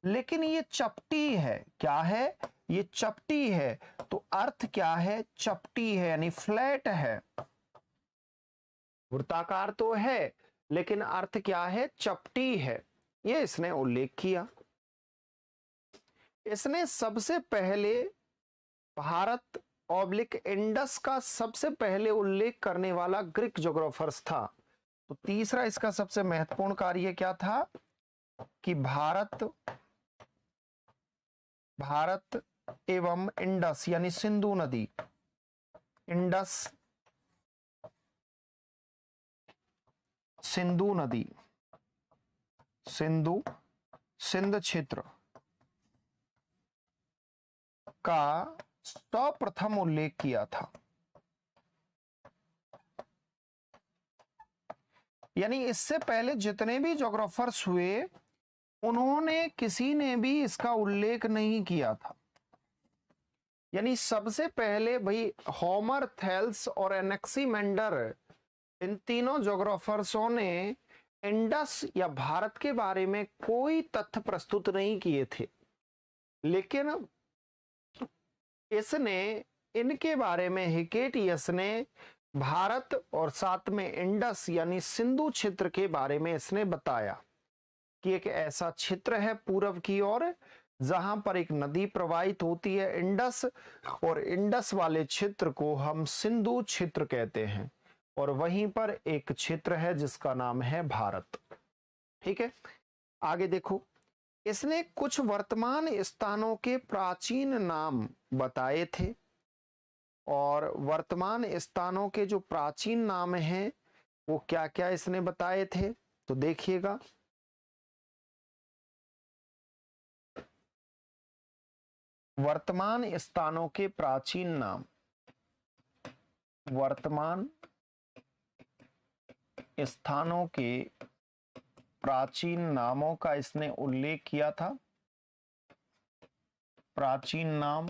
लेकिन ये चपटी है। क्या है? ये चपटी है। तो अर्थ क्या है? चपटी है, यानी फ्लैट है। वृत्ताकार तो है लेकिन अर्थ क्या है? चपटी है। ये इसने उल्लेख किया। इसने सबसे पहले भारत ऑब्लिक इंडस का सबसे पहले उल्लेख करने वाला ग्रीक ज्योग्राफर्स था। तो तीसरा इसका सबसे महत्वपूर्ण कार्य क्या था कि भारत एवं इंडस यानी सिंधु नदी, इंडस सिंधु नदी, सिंध क्षेत्र का सर्वप्रथम उल्लेख किया था। यानी इससे पहले जितने भी ज्योग्राफर्स हुए उन्होंने किसी ने भी इसका उल्लेख नहीं किया था। यानी सबसे पहले भाई होमर, थेल्स और एनेक्सीमेंडर, इन तीनों ज्योग्राफर्सों ने इंडस या भारत के बारे में कोई तथ्य प्रस्तुत नहीं किए थे। लेकिन इसने इनके बारे में, हिकेटियस ने भारत और साथ में इंडस यानी सिंधु क्षेत्र के बारे में इसने बताया कि एक ऐसा क्षेत्र है पूर्व की ओर जहां पर एक नदी प्रवाहित होती है इंडस, और इंडस वाले क्षेत्र को हम सिंधु क्षेत्र कहते हैं, और वहीं पर एक क्षेत्र है जिसका नाम है भारत। ठीक है, आगे देखो। इसने कुछ वर्तमान स्थानों के प्राचीन नाम बताए थे, और वर्तमान स्थानों के जो प्राचीन नाम हैं वो क्या क्या इसने बताए थे, तो देखिएगा। वर्तमान स्थानों के प्राचीन नाम, वर्तमान स्थानों के प्राचीन नामों का इसने उल्लेख किया था। प्राचीन नाम,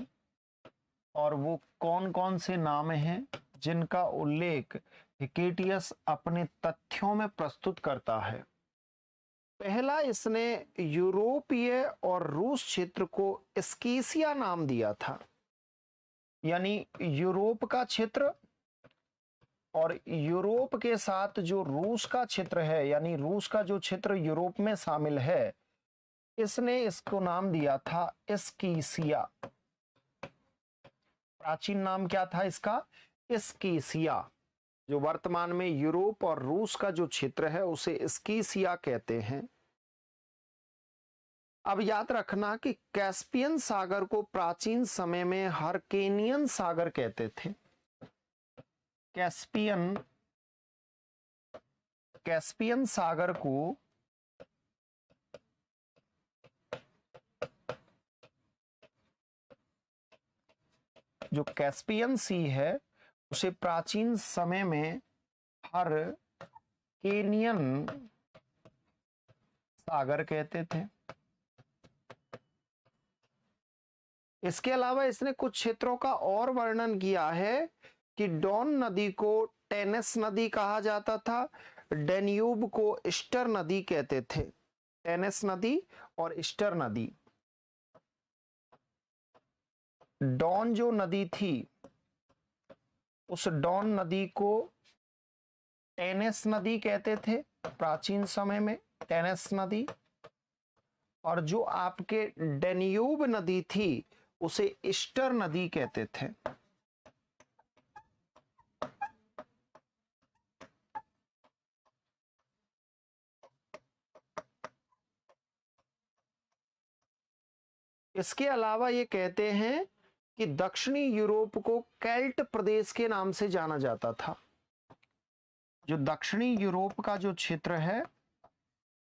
और वो कौन कौन से नाम हैं जिनका उल्लेख हिकेटियस अपने तथ्यों में प्रस्तुत करता है। पहला इसने यूरोपीय और रूस क्षेत्र को स्केसिया नाम दिया था, यानी यूरोप का क्षेत्र और यूरोप के साथ जो रूस का क्षेत्र है, यानी रूस का जो क्षेत्र यूरोप में शामिल है, इसने इसको नाम दिया था स्केसिया। प्राचीन नाम क्या था इसका? स्केसिया। जो वर्तमान में यूरोप और रूस का जो क्षेत्र है उसे स्केसिया कहते हैं। अब याद रखना कि कैस्पियन सागर को प्राचीन समय में हरकेनियन सागर कहते थे। कैस्पियन सागर को जो कैस्पियन सी है उसे प्राचीन समय में हरकेनियन सागर कहते थे। इसके अलावा इसने कुछ क्षेत्रों का और वर्णन किया है कि डॉन नदी को टेनेस नदी कहा जाता था, डेन्यूब को ईस्टर नदी कहते थे। टेनेस नदी और ईस्टर नदी। डॉन जो नदी थी उस डॉन नदी को टेनेस नदी कहते थे प्राचीन समय में, टेनेस नदी। और जो आपके डेन्यूब नदी थी उसे ईस्टर नदी कहते थे। इसके अलावा ये कहते हैं कि दक्षिणी यूरोप को केल्ट प्रदेश के नाम से जाना जाता था। जो दक्षिणी यूरोप का जो क्षेत्र है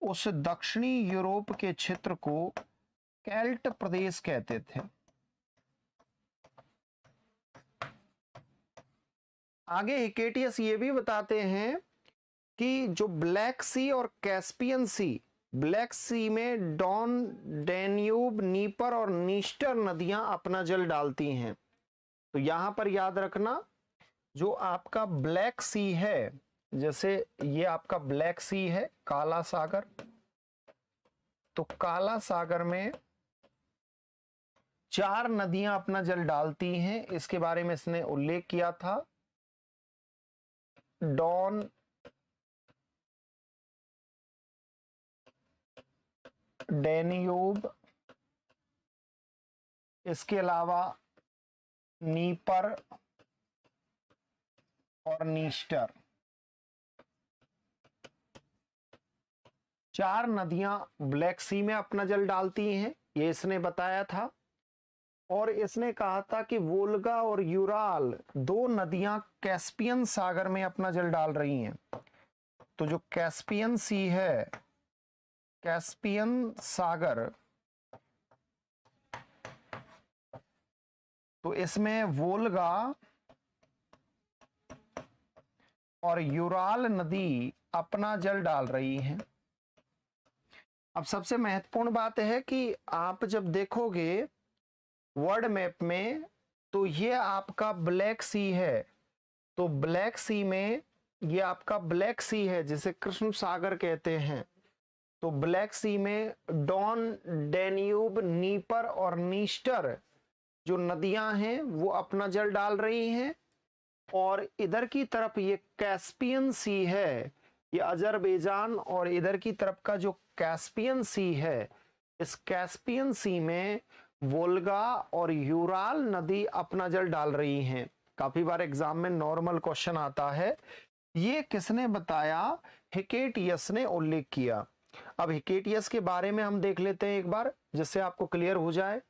उस दक्षिणी यूरोप के क्षेत्र को केल्ट प्रदेश कहते थे। आगे हिकेटियस ये भी बताते हैं कि जो ब्लैक सी और कैस्पियन सी, ब्लैक सी में डॉन, डेन्यूब, नीपर और नीस्टर नदियां अपना जल डालती हैं। तो यहां पर याद रखना जो आपका ब्लैक सी है, जैसे ये आपका ब्लैक सी है, काला सागर, तो काला सागर में 4 नदियां अपना जल डालती हैं। इसके बारे में इसने उल्लेख किया था। डॉन, डेन्यूब, इसके अलावा नीपर और नीस्टर, 4 नदियां ब्लैक सी में अपना जल डालती हैं, ये इसने बताया था। और इसने कहा था कि वोल्गा और यूराल 2 नदियां कैस्पियन सागर में अपना जल डाल रही हैं। तो जो कैस्पियन सी है, कैस्पियन सागर, तो इसमें वोल्गा और यूराल नदी अपना जल डाल रही हैं। अब सबसे महत्वपूर्ण बात है कि आप जब देखोगे वर्ल्ड मैप में तो ये आपका ब्लैक सी है, तो ब्लैक सी में ये आपका ब्लैक सी है जिसे कृष्ण सागर कहते हैं। तो ब्लैक सी में डॉन, डेन्यूब, नीपर और नीस्टर जो नदियां हैं वो अपना जल डाल रही हैं। और इधर की तरफ ये कैस्पियन सी है, ये अजरबैजान, और इधर की तरफ का जो कैस्पियन सी है, इस कैस्पियन सी में वोल्गा और यूराल नदी अपना जल डाल रही हैं। काफी बार एग्जाम में नॉर्मल क्वेश्चन आता है। ये किसने बताया? हिकेटियस ने उल्लेख किया। अब हिकेटियस के बारे में हम देख लेते हैं एक बार, जिससे आपको क्लियर हो जाए।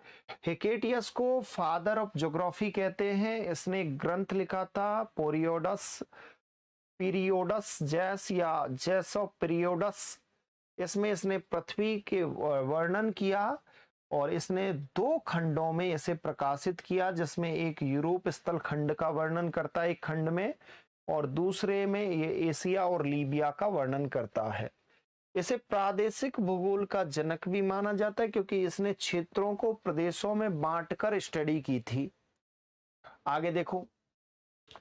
हिकेटियस को फादर ऑफ ज्योग्राफी कहते हैं। इसने एक ग्रंथ लिखा था पीरियोडस जैस या जैस ऑफ पीरियोडस। इसमें इसने पृथ्वी के वर्णन किया और इसने 2 खंडों में इसे प्रकाशित किया, जिसमें एक यूरोप स्थल खंड का वर्णन करता है एक खंड में, और दूसरे में ये एशिया और लीबिया का वर्णन करता है। इसे प्रादेशिक भूगोल का जनक भी माना जाता है क्योंकि इसने क्षेत्रों को प्रदेशों में बांटकर स्टडी की थी। आगे देखो,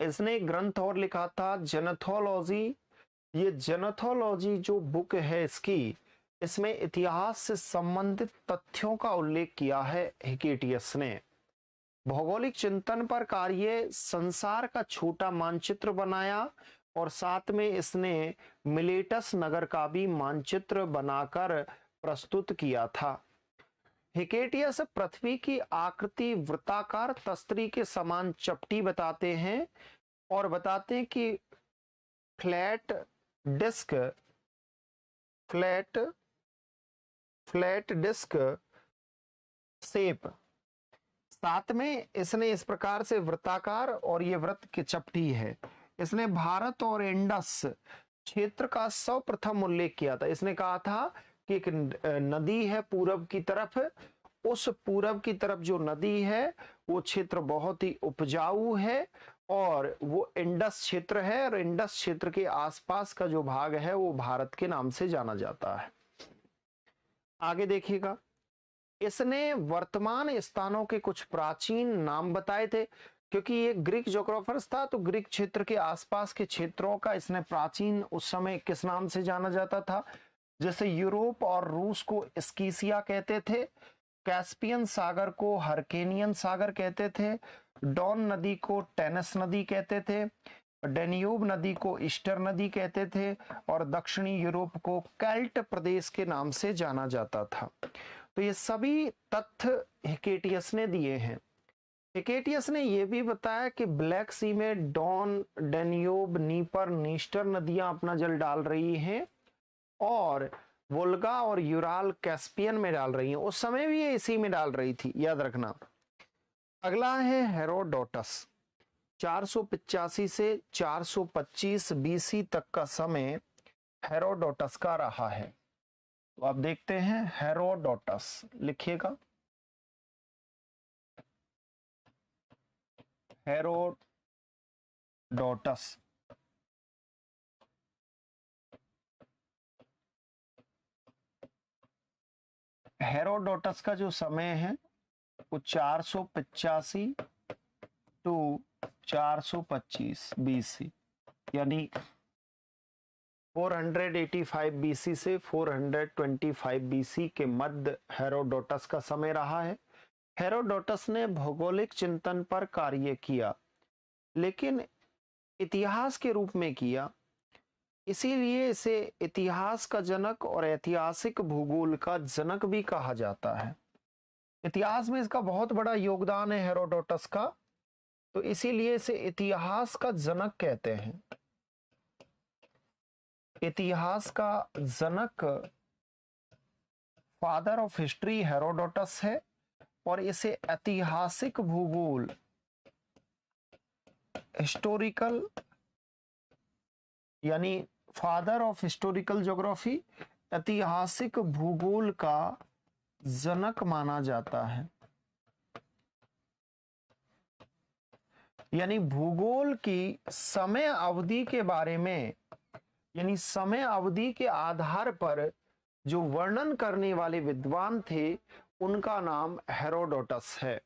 इसने एक ग्रंथ और लिखा था जेनेथोलॉजी। ये जेनेथोलॉजी जो बुक है इसकी, इसमें इतिहास से संबंधित तथ्यों का उल्लेख किया है हिकेटियस ने। भौगोलिक चिंतन पर कार्य संसार का छोटा मानचित्र बनाया और साथ में इसने मिलेटस नगर का भी मानचित्र बनाकर प्रस्तुत किया था। हिकेटियस पृथ्वी की आकृति वृत्ताकार तस्तरी के समान चपटी बताते हैं और बताते हैं कि फ्लैट डिस्क शेप, साथ में इसने इस प्रकार से वृत्ताकार और ये वृत्त की चपटी है। इसने भारत और इंडस क्षेत्र का सर्वप्रथम उल्लेख किया था। इसने कहा था कि एक नदी है पूरब की तरफ, उस पूरब की तरफ जो नदी है वो क्षेत्र बहुत ही उपजाऊ है और वो इंडस क्षेत्र है और इंडस क्षेत्र के आसपास का जो भाग है वो भारत के नाम से जाना जाता है। आगे देखिएगा, इसने वर्तमान स्थानों के कुछ प्राचीन नाम बताए थे, क्योंकि ये ग्रीक ज्योग्राफर्स था तो ग्रीक क्षेत्र के आसपास के क्षेत्रों का इसने प्राचीन उस समय किस नाम से जाना जाता था। जैसे यूरोप और रूस को स्कीसिया कहते थे, कैस्पियन सागर को हरकेनियन सागर कहते थे, डॉन नदी को टेनेस नदी कहते थे, डेन्यूब नदी को ईस्टर नदी कहते थे और दक्षिणी यूरोप को केल्ट प्रदेश के नाम से जाना जाता था। तो ये सभी तथ्य हिकेटियस ने दिए हैं। हिकेटियस ने यह भी बताया कि ब्लैक सी में डॉन, डेन्यूब, नीपर, नीस्टर नदियां अपना जल डाल रही हैं और वोल्गा और यूराल कैस्पियन में डाल रही हैं। उस समय भी ये इसी में डाल रही थी, याद रखना। अगला है हेरोडोटस। 485 से 425 बीसी तक का समय हेरोडोटस का रहा है। तो आप देखते हैं हेरोडोटस, लिखिएगा हेरोडोटस। हेरोडोटस का जो समय है वो 485 टू 425 बीसी, यानी 485 बीसी से 425 बीसी के मध्य हेरोडोटस का समय रहा है। हेरोडोटस ने भौगोलिक चिंतन पर कार्य किया, लेकिन इतिहास के रूप में किया, इसीलिए इसे इतिहास का जनक और ऐतिहासिक भूगोल का जनक भी कहा जाता है। इतिहास में इसका बहुत बड़ा योगदान है हेरोडोटस का, तो इसीलिए इसे इतिहास का जनक कहते हैं। इतिहास का जनक, फादर ऑफ हिस्ट्री हेरोडोटस है और इसे ऐतिहासिक भूगोल, हिस्टोरिकल, यानी फादर ऑफ हिस्टोरिकल ज्योग्राफी, ऐतिहासिक भूगोल का जनक माना जाता है। यानी भूगोल की समय अवधि के बारे में, यानी समय अवधि के आधार पर जो वर्णन करने वाले विद्वान थे उनका नाम हेरोडोटस है।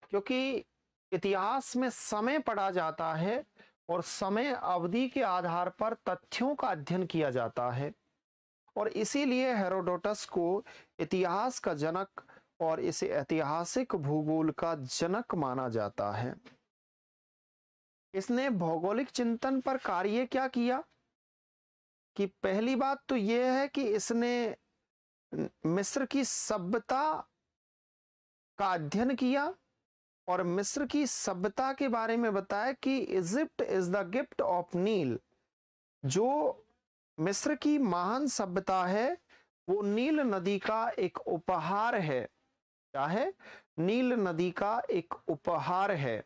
क्योंकि इतिहास में समय पढ़ा जाता है और समय अवधि के आधार पर तथ्यों का अध्ययन किया जाता है और इसीलिए हेरोडोटस को इतिहास का जनक और इसे ऐतिहासिक भूगोल का जनक माना जाता है। इसने भौगोलिक चिंतन पर कार्य क्या किया कि पहली बात तो यह है कि इसने मिस्र की सभ्यता का अध्ययन किया और मिस्र की सभ्यता के बारे में बताया कि Egypt is the gift of Nile. जो मिस्र की महान सभ्यता है वो नील नदी का एक उपहार है। क्या है? नील नदी का एक उपहार है।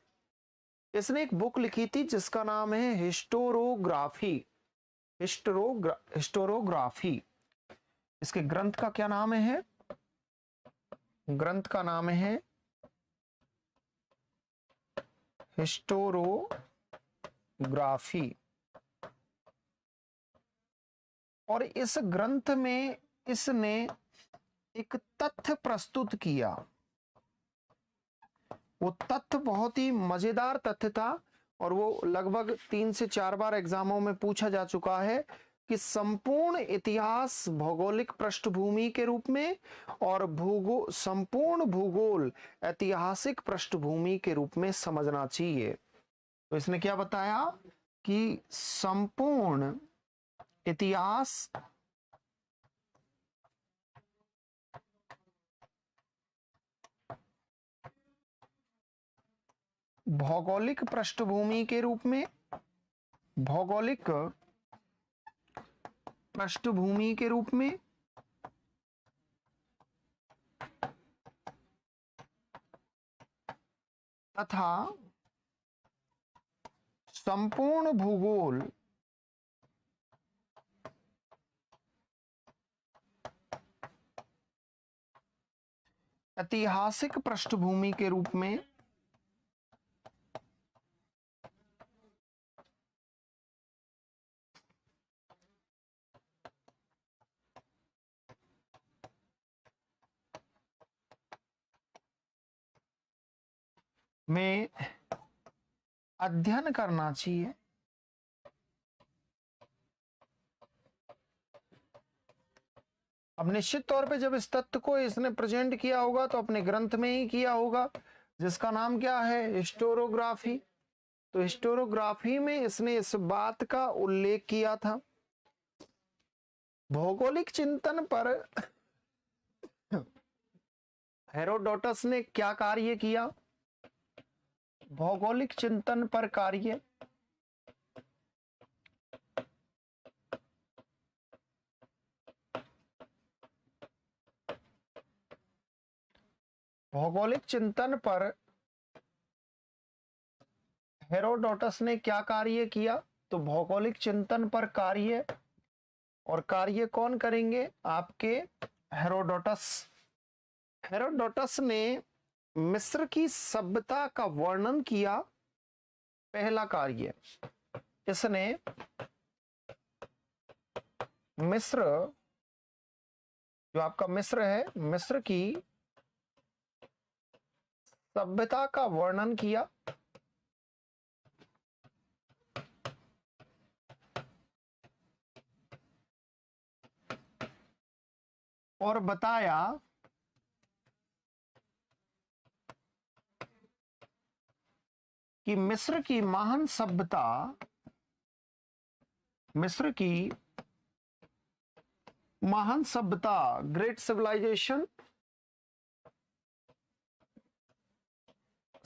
इसने एक बुक लिखी थी जिसका नाम है हिस्टोरोग्राफी। हिस्टोरोग्राफी, इसके ग्रंथ का क्या नाम है? ग्रंथ का नाम है हिस्टोरोग्राफी। और इस ग्रंथ में इसने एक तथ्य प्रस्तुत किया। वो तथ्य बहुत ही मजेदार तथ्य था और वो लगभग 3 से 4 बार एग्जामों में पूछा जा चुका है। कि संपूर्ण इतिहास भौगोलिक पृष्ठभूमि के रूप में और संपूर्ण भूगोल ऐतिहासिक पृष्ठभूमि के रूप में समझना चाहिए। तो इसने क्या बताया कि संपूर्ण इतिहास भौगोलिक पृष्ठभूमि के रूप में, भौगोलिक पृष्ठभूमि के रूप में तथा संपूर्ण भूगोल ऐतिहासिक पृष्ठभूमि के रूप में में अध्ययन करना चाहिए। अब निश्चित तौर पे जब इस तथ्य को इसने प्रेजेंट किया होगा तो अपने ग्रंथ में ही किया होगा, जिसका नाम क्या है, हिस्टोरोग्राफी। तो हिस्टोरोग्राफी में इसने इस बात का उल्लेख किया था। भौगोलिक चिंतन पर हेरोडोटस ने क्या कार्य किया, भौगोलिक चिंतन पर कार्य, भौगोलिक चिंतन पर हेरोडोटस ने क्या कार्य किया। तो भौगोलिक चिंतन पर कार्य, और कार्य कौन करेंगे, आपके हेरोडोटस। हेरोडोटस ने मिस्र की सभ्यता का वर्णन किया, पहला कार्य। इसने मिस्र, जो आपका मिस्र है, मिस्र की सभ्यता का वर्णन किया। और बताया कि मिस्र की महान सभ्यता, मिस्र की महान सभ्यता, ग्रेट सिविलाइजेशन,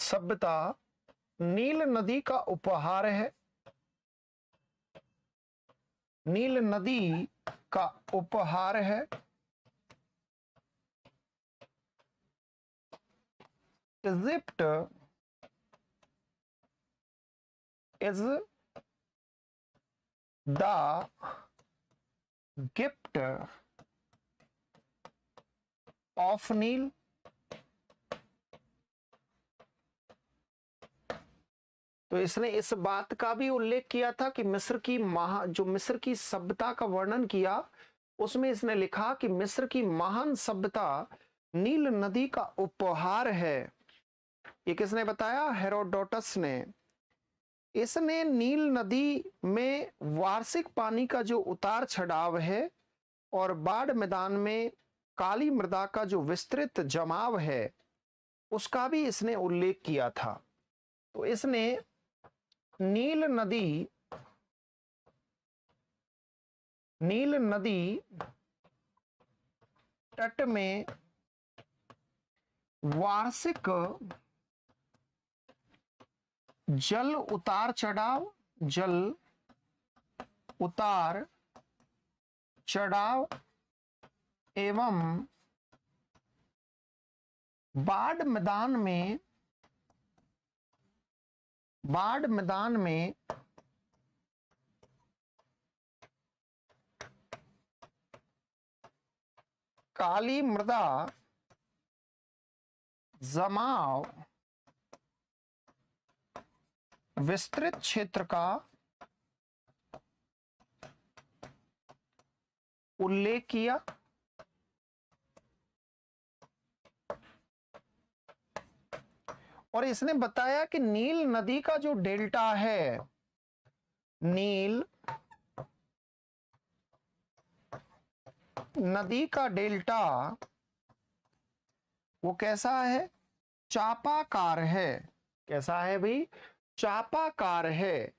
सभ्यता नील नदी का उपहार है, नील नदी का उपहार है। Egypt is the gift of Nile। तो इसने इस बात का भी उल्लेख किया था कि मिस्र की जो मिस्र की सभ्यता का वर्णन किया, उसमें इसने लिखा कि मिस्र की महान सभ्यता नील नदी का उपहार है। ये किसने बताया, हेरोडोटस ने। इसने नील नदी में वार्षिक पानी का जो उतार चढ़ाव है और बाढ़ मैदान में काली मृदा का जो विस्तृत जमाव है, उसका भी इसने उल्लेख किया था। तो इसने नील नदी तट में वार्षिक जल उतार चढ़ाव एवं बाढ़ मैदान में काली मृदा जमाव विस्तृत क्षेत्र का उल्लेख किया। और इसने बताया कि नील नदी का जो डेल्टा है, नील नदी का डेल्टा वो कैसा है? चापाकार है। कैसा है भाई? चापाकार है,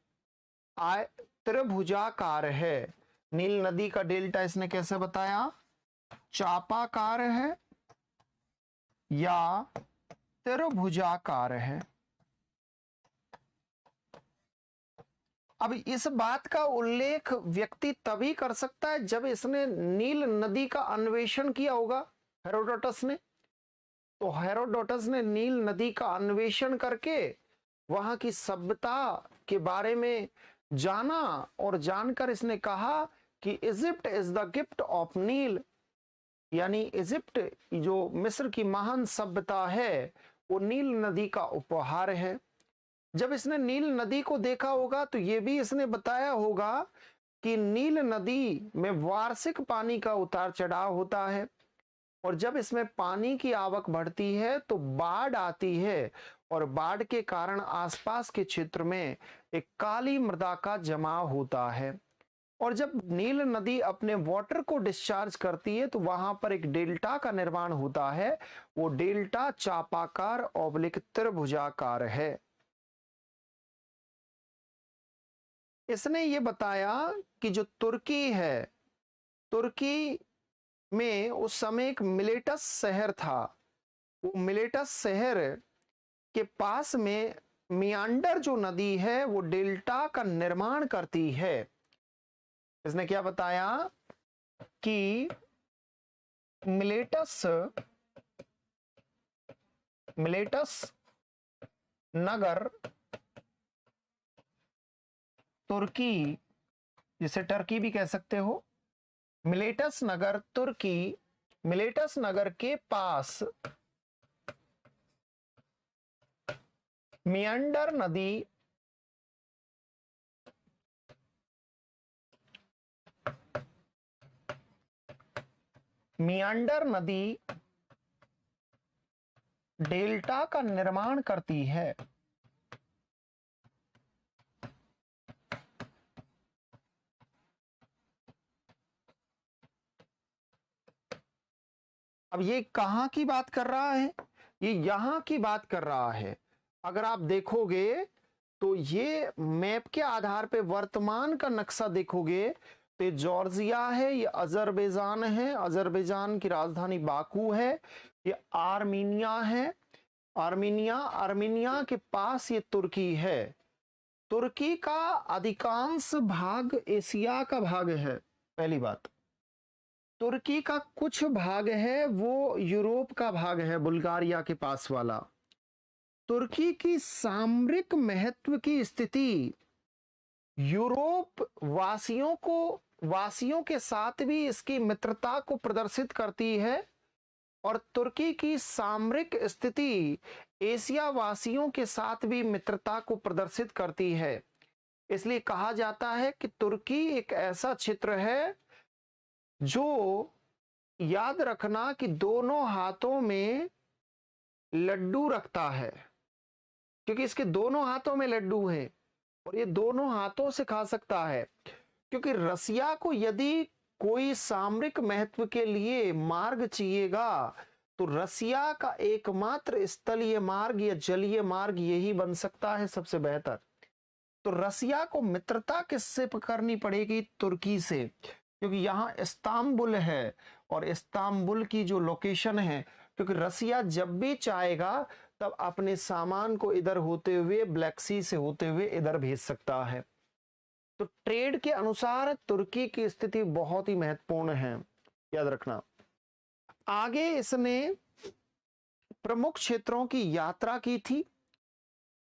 त्रिभुजाकार है। नील नदी का डेल्टा इसने कैसे बताया? चापाकार है या त्रिभुजाकार है। अब इस बात का उल्लेख व्यक्ति तभी कर सकता है जब इसने नील नदी का अन्वेषण किया होगा, हेरोडोटस ने। तो हेरोडोटस ने नील नदी का अन्वेषण करके वहां की सभ्यता के बारे में जाना और जानकर इसने कहा कि Egypt is the gift of Nile, यानी इजिप्ट जो मिस्र की महान सभ्यता है वो नील नदी का उपहार है। जब इसने नील नदी को देखा होगा तो ये भी इसने बताया होगा कि नील नदी में वार्षिक पानी का उतार चढ़ाव होता है और जब इसमें पानी की आवक बढ़ती है तो बाढ़ आती है और बाढ़ के कारण आसपास के क्षेत्र में एक काली मृदा का जमाव होता है और जब नील नदी अपने वाटर को डिस्चार्ज करती है तो वहां पर एक डेल्टा का निर्माण होता है। वो डेल्टा चापाकार ऑब्लिक त्रिभुजाकार है। इसने ये बताया कि जो तुर्की है, तुर्की में उस समय एक मिलेटस शहर था। वो मिलेटस शहर के पास में मियांडर जो नदी है वो डेल्टा का निर्माण करती है। इसने क्या बताया कि मिलेटस नगर तुर्की, जिसे टर्की भी कह सकते हो, मिलेटस नगर तुर्की, मिलेटस नगर के पास मियांडर नदी डेल्टा का निर्माण करती है। अब ये कहां की बात कर रहा है? ये यहां की बात कर रहा है। अगर आप देखोगे तो ये मैप के आधार पे वर्तमान का नक्शा देखोगे तो ये जॉर्जिया है, ये अजरबैजान है, अजरबैजान की राजधानी बाकू है, ये आर्मीनिया है, आर्मीनिया के पास ये तुर्की है। तुर्की का अधिकांश भाग एशिया का भाग है। पहली बात, तुर्की का कुछ भाग है वो यूरोप का भाग है, बुल्गारिया के पास वाला। तुर्की की सामरिक महत्व की स्थिति यूरोप वासियों के साथ भी इसकी मित्रता को प्रदर्शित करती है और तुर्की की सामरिक स्थिति एशिया वासियों के साथ भी मित्रता को प्रदर्शित करती है। इसलिए कहा जाता है कि तुर्की एक ऐसा क्षेत्र है जो, याद रखना कि दोनों हाथों में लड्डू रखता है, क्योंकि इसके दोनों हाथों में लड्डू हैं और ये दोनों हाथों से खा सकता है। क्योंकि रसिया को यदि कोई सामरिक महत्व के लिए मार्ग चाहिएगा तो रसिया का एकमात्र स्थलीय मार्ग या जलीय मार्ग यही बन सकता है सबसे बेहतर। तो रसिया को मित्रता किससे करनी पड़ेगी? तुर्की से, क्योंकि यहाँ इस्तांबुल है और इस्तांबुल की जो लोकेशन है, क्योंकि रसिया जब भी चाहेगा तब अपने सामान को इधर होते हुए ब्लैक सी से होते हुए इधर भेज सकता है। तो ट्रेड के अनुसार तुर्की की स्थिति बहुत ही महत्वपूर्ण है, याद रखना। आगे इसने प्रमुख क्षेत्रों की यात्रा की थी,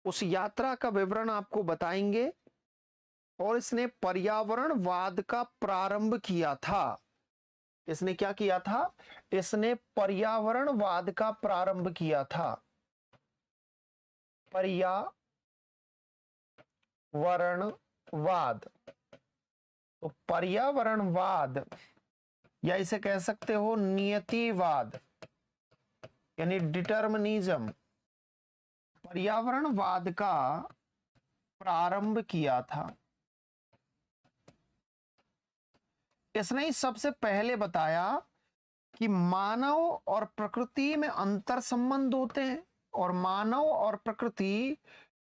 उस यात्रा का विवरण आपको बताएंगे। और इसने पर्यावरणवाद का प्रारंभ किया था। इसने क्या किया था? इसने पर्यावरणवाद का प्रारंभ किया था। पर्यावरणवाद, तो पर्यावरणवाद या इसे कह सकते हो नियतिवाद, यानी डिटर्मिनिज्म, पर्यावरणवाद का प्रारंभ किया था। इसने ही सबसे पहले बताया कि मानव और प्रकृति में अंतर संबंध होते हैं और मानव और प्रकृति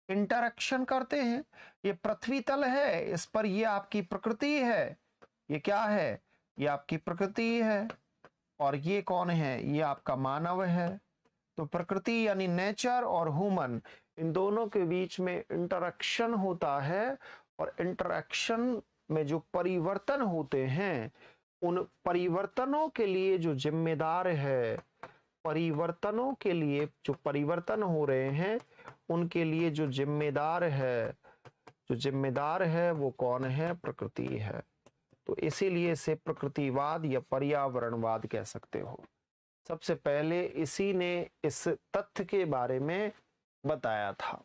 इंटरेक्शन करते हैं। ये पृथ्वी तल है, इस पर ये आपकी प्रकृति है। ये क्या है? ये आपकी प्रकृति है। और ये कौन है? ये आपका मानव है। तो प्रकृति यानी नेचर और ह्यूमन, इन दोनों के बीच में इंटरेक्शन होता है और इंटरेक्शन में जो परिवर्तन होते हैं, उन परिवर्तनों के लिए जो जिम्मेदार है, परिवर्तनों के लिए जो परिवर्तन हो रहे हैं उनके लिए जो जिम्मेदार है वो कौन है? प्रकृति है। तो इसीलिए इसे प्रकृतिवाद या पर्यावरणवाद कह सकते हो। सबसे पहले इसी ने इस तथ्य के बारे में बताया था।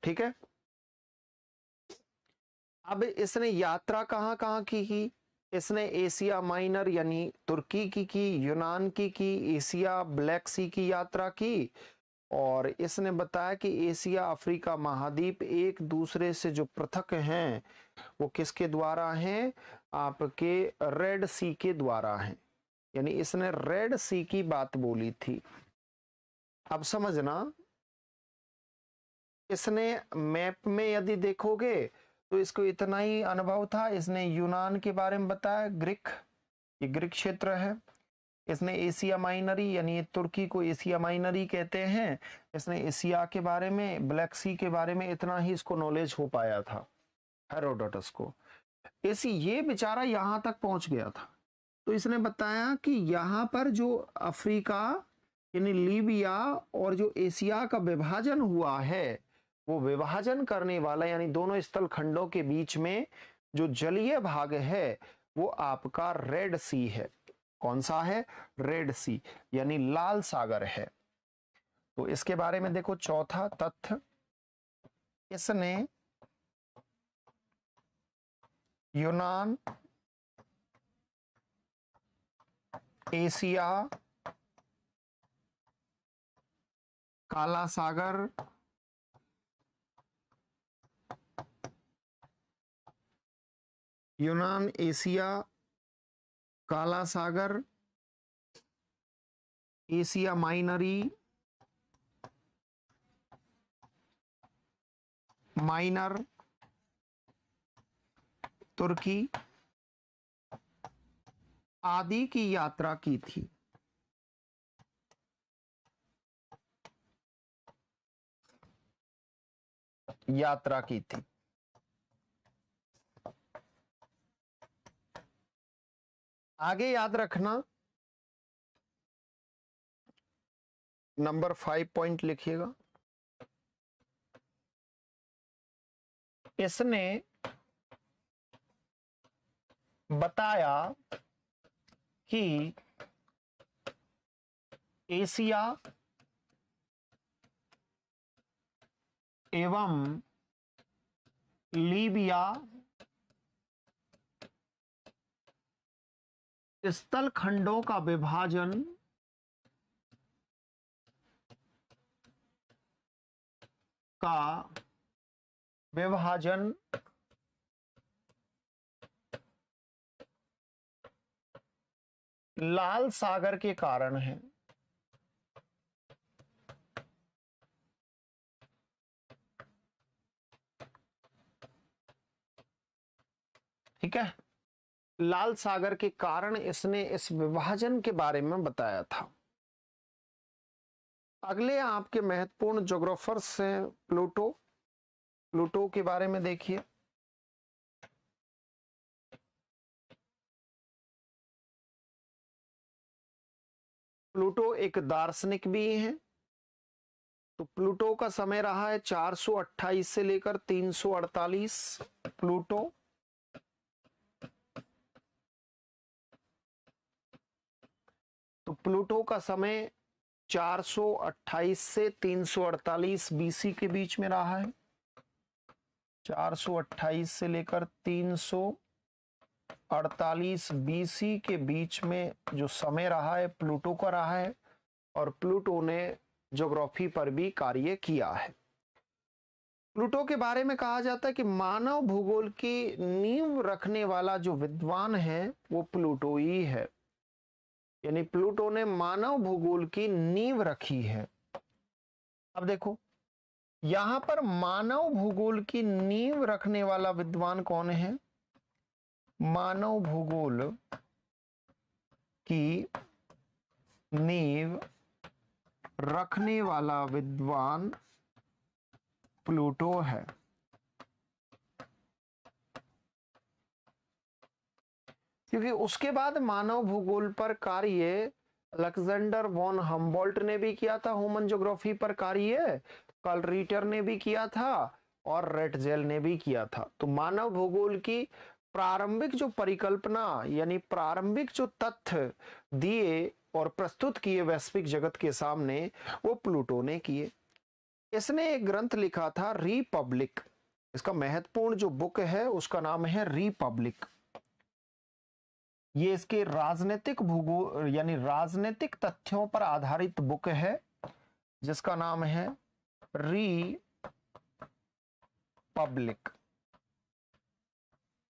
ठीक है, अब इसने यात्रा कहां कहां की? इसने एशिया माइनर यानी तुर्की की, यूनान की, एशिया ब्लैक सी की यात्रा की। और इसने बताया कि एशिया अफ्रीका महाद्वीप एक दूसरे से जो पृथक हैं वो किसके द्वारा हैं? आपके रेड सी के द्वारा हैं। यानी इसने रेड सी की बात बोली थी। अब समझना, इसने मैप में यदि देखोगे तो इसको इतना ही अनुभव था। इसने यूनान के बारे में बताया, ग्रीक, ये ग्रीक क्षेत्र है। इसने एशिया माइनरी यानी तुर्की को एशिया माइनरी कहते हैं। इसने एशिया के बारे में, ब्लैक सी के बारे में इतना ही इसको नॉलेज हो पाया था हेरोडोटस को। ये बेचारा यहां तक पहुंच गया था। तो इसने बताया कि यहाँ पर जो अफ्रीका यानी लीबिया और जो एशिया का विभाजन हुआ है, वो विभाजन करने वाला यानी दोनों स्थल खंडों के बीच में जो जलीय भाग है वो आपका रेड सी है। कौन सा है? रेड सी यानी लाल सागर है। तो इसके बारे में देखो, चौथा तथ्य, इसने यूनान, एशिया, काला सागर, यूनान, एशिया, काला सागर, एशिया माइनरी, माइनर, तुर्की आदि की यात्रा की थी। आगे याद रखना, नंबर 5 पॉइंट लिखिएगा। इसने बताया कि एशिया एवं लीबिया स्थल खंडों का विभाजन लाल सागर के कारण है। ठीक है, लाल सागर के कारण इसने इस विभाजन के बारे में बताया था। अगले आपके महत्वपूर्ण ज्योग्राफर्स हैं प्लूटो। प्लूटो के बारे में देखिए। प्लूटो एक दार्शनिक भी हैं। तो प्लूटो का समय रहा है 428 से लेकर 348। प्लूटो तो प्लूटो का समय 428 से 348 बीसी के बीच में रहा है। 428 से लेकर 348 बीसी के बीच में जो समय रहा है प्लूटो का रहा है। और प्लूटो ने ज्योग्राफी पर भी कार्य किया है। प्लूटो के बारे में कहा जाता है कि मानव भूगोल की नींव रखने वाला जो विद्वान है वो प्लूटो ही है। यानी प्लूटो ने मानव भूगोल की नींव रखी है। अब देखो यहां पर मानव भूगोल की नींव रखने वाला विद्वान कौन है? मानव भूगोल की नींव रखने वाला विद्वान प्लूटो है। क्योंकि उसके बाद मानव भूगोल पर कार्य अलेक्जेंडर वॉन हम्बोल्ट ने भी किया था, ह्यूमन ज्योग्राफी पर कार्य कार्ल रीटर ने भी किया था और रेटजेल ने भी किया था। तो मानव भूगोल की प्रारंभिक जो परिकल्पना यानी प्रारंभिक जो तथ्य दिए और प्रस्तुत किए वैश्विक जगत के सामने, वो प्लूटो ने किए। इसने एक ग्रंथ लिखा था रिपब्लिक। इसका महत्वपूर्ण जो बुक है उसका नाम है रिपब्लिक। ये इसके राजनीतिक भूगोल यानी राजनीतिक तथ्यों पर आधारित बुक है जिसका नाम है रिपब्लिक।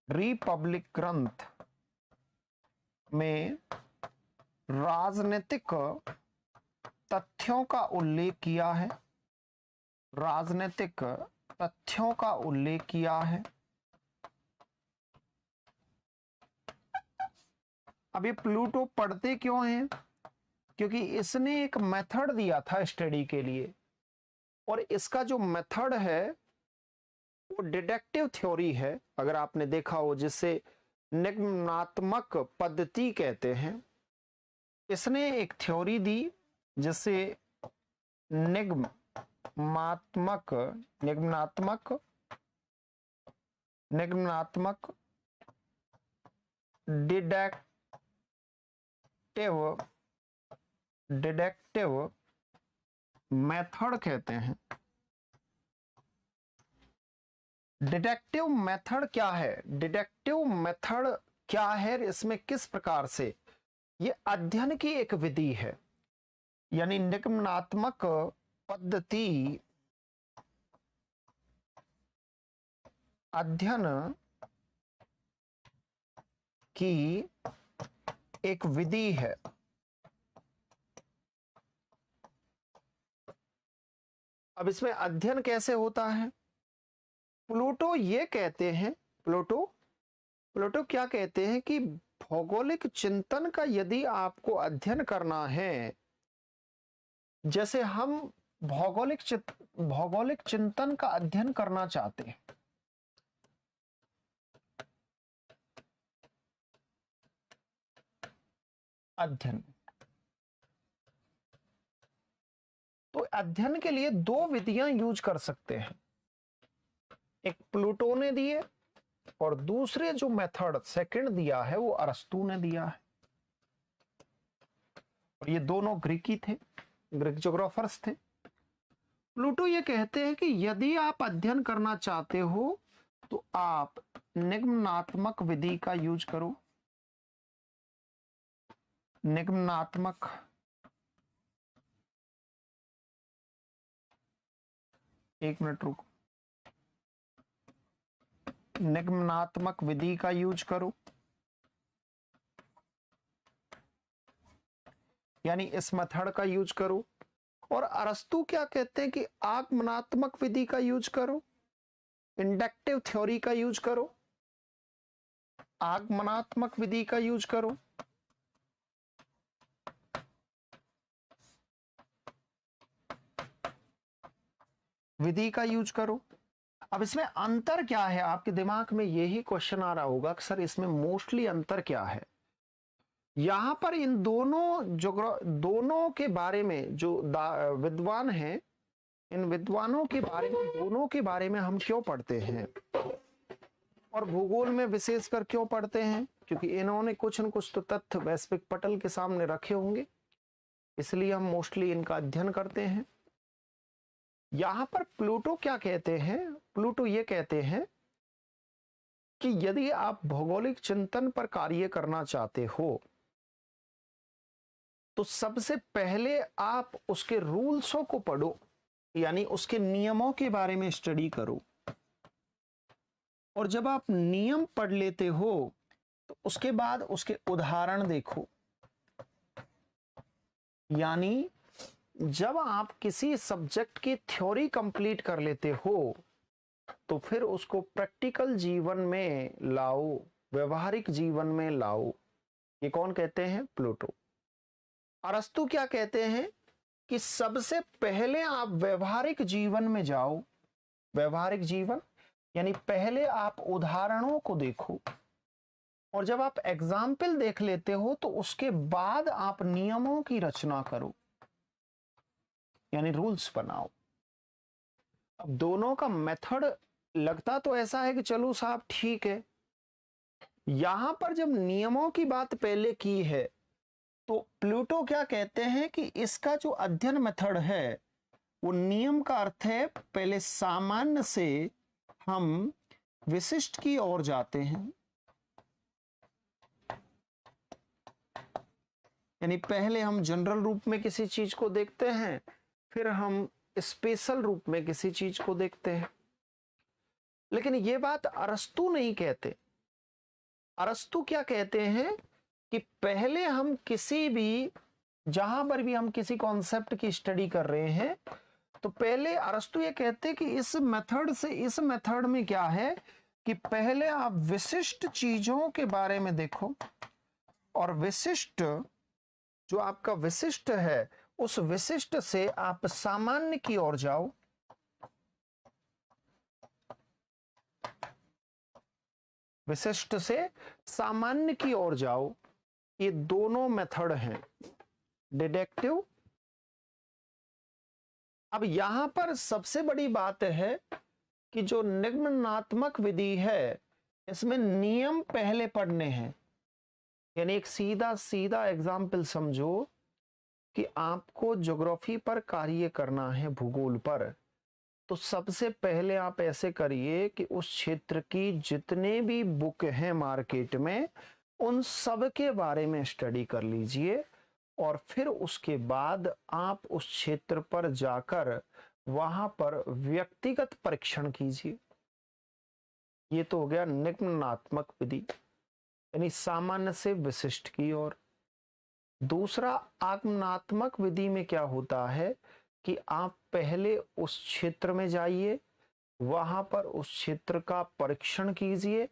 रिपब्लिक ग्रंथ में राजनीतिक तथ्यों का उल्लेख किया है, राजनीतिक तथ्यों का उल्लेख किया है। अब ये प्लूटो पढ़ते क्यों हैं? क्योंकि इसने एक मेथड दिया था स्टडी के लिए, और इसका जो मेथड है वो डिडक्टिव थ्योरी है, अगर आपने देखा हो, जिससे निगमनात्मक पद्धति कहते हैं। इसने एक थ्योरी दी जिससे निगमनात्मक डिडक्टिव मेथड कहते हैं। डिडक्टिव मेथड क्या है? डिडक्टिव मेथड क्या है? इसमें किस प्रकार से ये अध्ययन की एक विधि है, यानी निगमनात्मक पद्धति अध्ययन की एक विधि है। अब इसमें अध्ययन कैसे होता है? प्लूटो ये कहते हैं, प्लूटो क्या कहते हैं कि भौगोलिक चिंतन का यदि आपको अध्ययन करना है, जैसे हम भौगोलिक चिंतन का अध्ययन करना चाहते हैं, अध्ययन, तो अध्ययन के लिए दो विधियां यूज कर सकते हैं। एक प्लूटो ने दिए और दूसरे जो मेथड सेकंड दिया है वो अरस्तू ने दिया है। और ये दोनों ग्रीकी थे, ग्रीक ज्योग्राफर्स थे। प्लूटो ये कहते हैं कि यदि आप अध्ययन करना चाहते हो तो आप निगमनात्मक विधि का यूज करो। निगमनात्मक एक मिनट रुको, निगमनात्मक विधि का यूज करो, यानी इस मेथड का यूज करो। और अरस्तू क्या कहते हैं कि आगमनात्मक विधि का यूज करो, इंडक्टिव थ्योरी का यूज करो, आगमनात्मक विधि का यूज करो। विधि का यूज करो। अब इसमें अंतर क्या है? आपके दिमाग में यही क्वेश्चन आ रहा होगा कि सर इसमें मोस्टली अंतर क्या है। यहां पर इन दोनों के बारे में जो विद्वान हैं, इन विद्वानों के बारे में, दोनों के बारे में हम क्यों पढ़ते हैं और भूगोल में विशेषकर क्यों पढ़ते हैं? क्योंकि इन्होंने कुछ न कुछ तो तथ्य वैश्विक पटल के सामने रखे होंगे, इसलिए हम मोस्टली इनका अध्ययन करते हैं। यहां पर प्लूटो क्या कहते हैं? प्लूटो ये कहते हैं कि यदि आप भौगोलिक चिंतन पर कार्य करना चाहते हो तो सबसे पहले आप उसके रूल्सों को पढ़ो, यानी उसके नियमों के बारे में स्टडी करो। और जब आप नियम पढ़ लेते हो तो उसके बाद उसके उदाहरण देखो। यानी जब आप किसी सब्जेक्ट की थ्योरी कंप्लीट कर लेते हो तो फिर उसको प्रैक्टिकल जीवन में लाओ, व्यवहारिक जीवन में लाओ। ये कौन कहते हैं? प्लूटो। अरस्तु क्या कहते हैं कि सबसे पहले आप व्यवहारिक जीवन में जाओ। व्यवहारिक जीवन यानी पहले आप उदाहरणों को देखो, और जब आप एग्जाम्पल देख लेते हो तो उसके बाद आप नियमों की रचना करो, यानी रूल्स बनाओ। अब दोनों का मेथड लगता तो ऐसा है कि चलो साहब ठीक है, यहां पर जब नियमों की बात पहले की है तो प्लूटो क्या कहते हैं कि इसका जो अध्ययन मेथड है वो नियम का अर्थ है पहले सामान्य से हम विशिष्ट की ओर जाते हैं, यानी पहले हम जनरल रूप में किसी चीज को देखते हैं, फिर हम स्पेशल रूप में किसी चीज को देखते हैं। लेकिन यह बात अरस्तु नहीं कहते। अरस्तु क्या कहते हैं कि पहले हम किसी भी, जहां पर भी हम किसी कॉन्सेप्ट की स्टडी कर रहे हैं तो पहले अरस्तु ये कहते हैं कि इस मेथड में क्या है कि पहले आप विशिष्ट चीजों के बारे में देखो, और विशिष्ट जो आपका विशिष्ट है उस विशिष्ट से आप सामान्य की ओर जाओ। विशिष्ट से सामान्य की ओर जाओ। ये दोनों मेथड हैं, डिडक्टिव। अब यहां पर सबसे बड़ी बात है कि जो निगमनात्मक विधि है इसमें नियम पहले पढ़ने हैं। यानी एक सीधा सीधा एग्जाम्पल समझो कि आपको ज्योग्राफी पर कार्य करना है, भूगोल पर, तो सबसे पहले आप ऐसे करिए कि उस क्षेत्र की जितने भी बुक हैं मार्केट में उन सब के बारे में स्टडी कर लीजिए, और फिर उसके बाद आप उस क्षेत्र पर जाकर वहां पर व्यक्तिगत परीक्षण कीजिए। ये तो हो गया निगमनात्मक विधि, यानी सामान्य से विशिष्ट की ओर। दूसरा आगमनात्मक विधि में क्या होता है कि आप पहले उस क्षेत्र में जाइए, वहां पर उस क्षेत्र का परीक्षण कीजिए,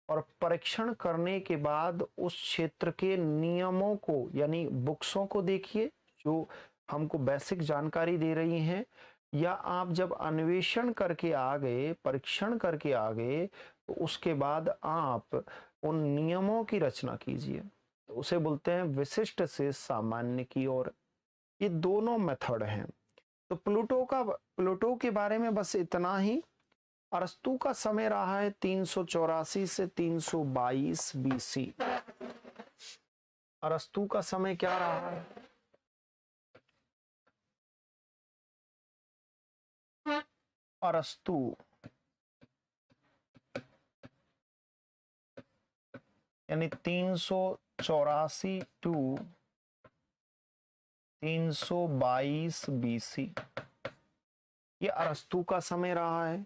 और परीक्षण करने के बाद उस क्षेत्र के नियमों को यानी बुक्सों को देखिए जो हमको बेसिक जानकारी दे रही हैं, या आप जब अन्वेषण करके आ गए, परीक्षण करके आ गए, तो उसके बाद आप उन नियमों की रचना कीजिए। तो उसे बोलते हैं विशिष्ट से सामान्य की ओर। ये दोनों मेथड हैं। तो प्लूटो के बारे में बस इतना ही। अरस्तु का समय रहा है 384 से 322 बीसी। अरस्तु का समय क्या रहा है? अरस्तु यानी 384 टू 322 बीसी, ये अरस्तु का समय रहा है।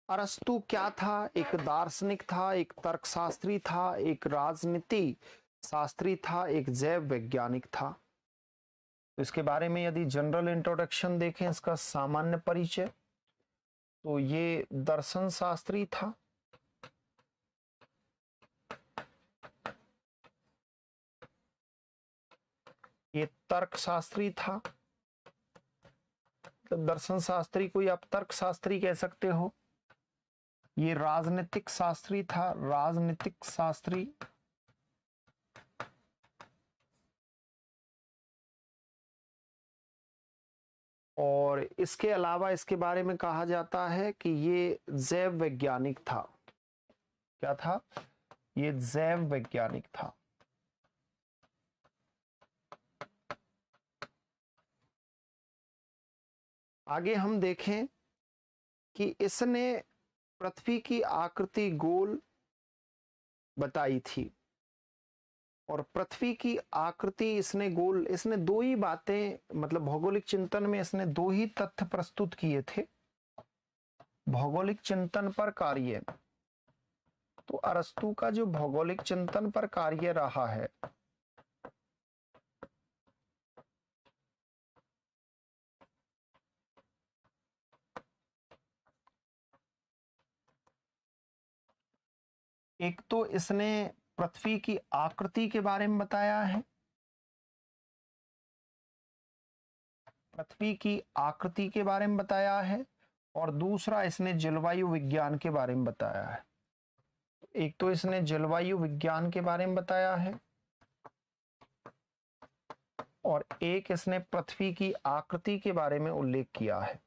अरस्तु क्या था? एक दार्शनिक था, एक तर्कशास्त्री था, एक राजनीति शास्त्री था, एक जैव वैज्ञानिक था। तो इसके बारे में यदि जनरल इंट्रोडक्शन देखें, इसका सामान्य परिचय, तो ये दर्शन शास्त्री था, ये तर्क शास्त्री था। तो दर्शन शास्त्री को आप तर्क शास्त्री कह सकते हो। ये राजनीतिक शास्त्री था, राजनीतिक शास्त्री। और इसके अलावा इसके बारे में कहा जाता है कि ये जैव वैज्ञानिक था। क्या था? ये जैव वैज्ञानिक था। आगे हम देखें कि इसने पृथ्वी की आकृति गोल बताई थी, और पृथ्वी की आकृति इसने गोल, इसने दो ही बातें, मतलब भौगोलिक चिंतन में इसने दो ही तथ्य प्रस्तुत किए थे। भौगोलिक चिंतन पर कार्य, तो अरस्तु का जो भौगोलिक चिंतन पर कार्य रहा है एक तो इसने पृथ्वी की आकृति के बारे में बताया है, पृथ्वी की आकृति के बारे में बताया है, और दूसरा इसने जलवायु विज्ञान के बारे में बताया है। एक तो इसने जलवायु विज्ञान के बारे में बताया है और एक इसने पृथ्वी की आकृति के बारे में उल्लेख किया है।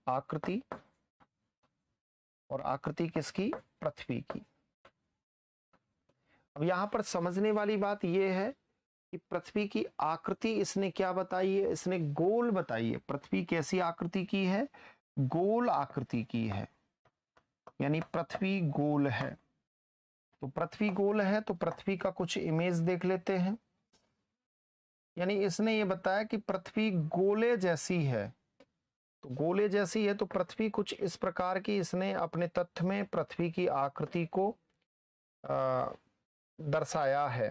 आकृति, और आकृति किसकी? पृथ्वी की। अब यहां पर समझने वाली बात यह है कि पृथ्वी की आकृति इसने क्या बताई है? इसने गोल बताई है। पृथ्वी कैसी आकृति की है? गोल आकृति की है, यानी पृथ्वी गोल है। तो पृथ्वी गोल है तो पृथ्वी का कुछ इमेज देख लेते हैं। यानी इसने ये बताया कि पृथ्वी गोले जैसी है। तो गोले जैसी है तो पृथ्वी कुछ इस प्रकार की, इसने अपने तथ्य में पृथ्वी की आकृति को दर्शाया है।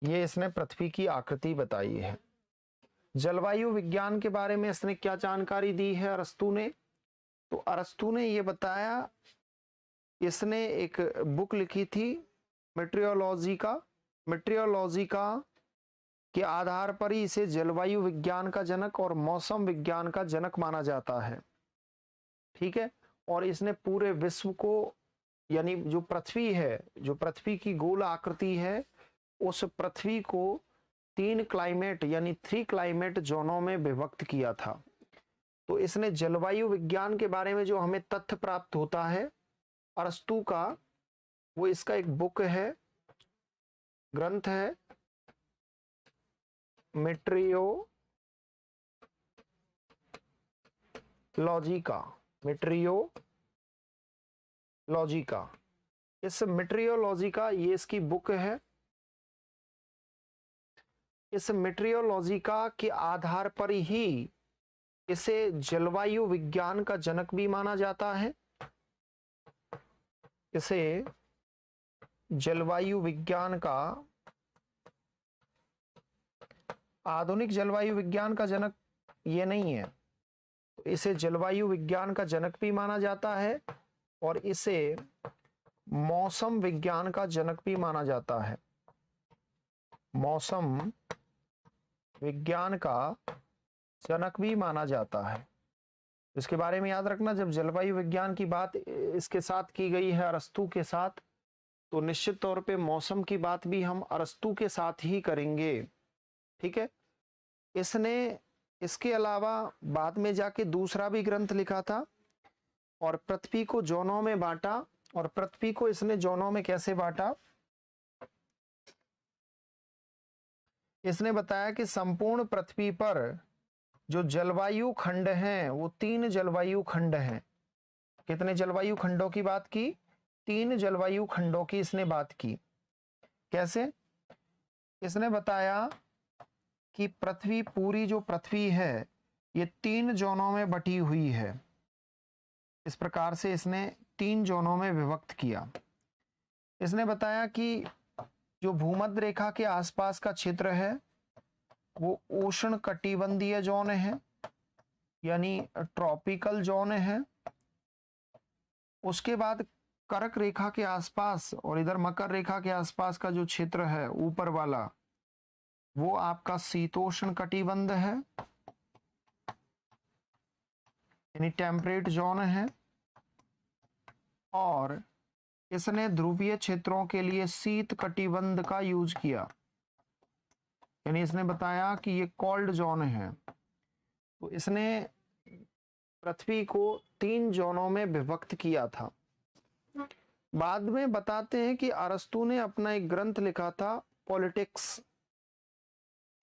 ये इसने पृथ्वी की आकृति बताई है। जलवायु विज्ञान के बारे में इसने क्या जानकारी दी है अरस्तु ने? तो अरस्तु ने ये बताया, इसने एक बुक लिखी थी मेट्रियोलॉजी का के आधार पर ही इसे जलवायु विज्ञान का जनक और मौसम विज्ञान का जनक माना जाता है। ठीक है। और इसने पूरे विश्व को, यानी जो पृथ्वी है, जो पृथ्वी की गोल आकृति है, उस पृथ्वी को 3 क्लाइमेट यानी 3 क्लाइमेट जोनों में विभक्त किया था। तो इसने जलवायु विज्ञान के बारे में जो हमें तथ्य प्राप्त होता है अरस्तु का, वो इसका एक बुक है, ग्रंथ है, मेट्रियोलॉजी का। इस मेट्रियोलॉजी का ये इसकी बुक है। इस मेट्रियोलॉजी का के आधार पर ही इसे जलवायु विज्ञान का जनक भी माना जाता है। इसे जलवायु विज्ञान का, आधुनिक जलवायु विज्ञान का जनक ये नहीं है, तो इसे जलवायु विज्ञान का जनक भी माना जाता है और इसे मौसम विज्ञान का जनक भी माना जाता है। मौसम विज्ञान का जनक भी माना जाता है। इसके बारे में याद रखना, जब जलवायु विज्ञान की बात इसके साथ की गई है अरस्तु के साथ, तो निश्चित तौर पे मौसम की बात भी हम अरस्तु के साथ ही करेंगे। ठीक है। इसने इसके अलावा बाद में जाके दूसरा भी ग्रंथ लिखा था और पृथ्वी को जोनों में बांटा। और पृथ्वी को इसने जोनों में कैसे बांटा? इसने बताया कि संपूर्ण पृथ्वी पर जो जलवायु खंड हैं वो 3 जलवायु खंड हैं। कितने जलवायु खंडों की बात की? 3 जलवायु खंडों की इसने बात की। कैसे? इसने बताया कि पृथ्वी, पूरी जो पृथ्वी है, ये 3 जोनों में बटी हुई है। इस प्रकार से इसने 3 जोनों में विभक्त किया। इसने बताया कि जो भूमध्य रेखा के आसपास का क्षेत्र है वो उष्ण कटिबंधीय जोन है, यानी ट्रॉपिकल जोन है। उसके बाद कर्क रेखा के आसपास और इधर मकर रेखा के आसपास का जो क्षेत्र है ऊपर वाला, वो आपका शीतोष्ण कटिबंध है, यानी टेम्परेट जोन है। और इसने ध्रुवीय क्षेत्रों के लिए शीत कटिबंध का यूज किया, यानी इसने बताया कि ये कोल्ड जोन है। तो इसने पृथ्वी को 3 जोनों में विभक्त किया था। बाद में बताते हैं कि अरस्तु ने अपना एक ग्रंथ लिखा था पॉलिटिक्स।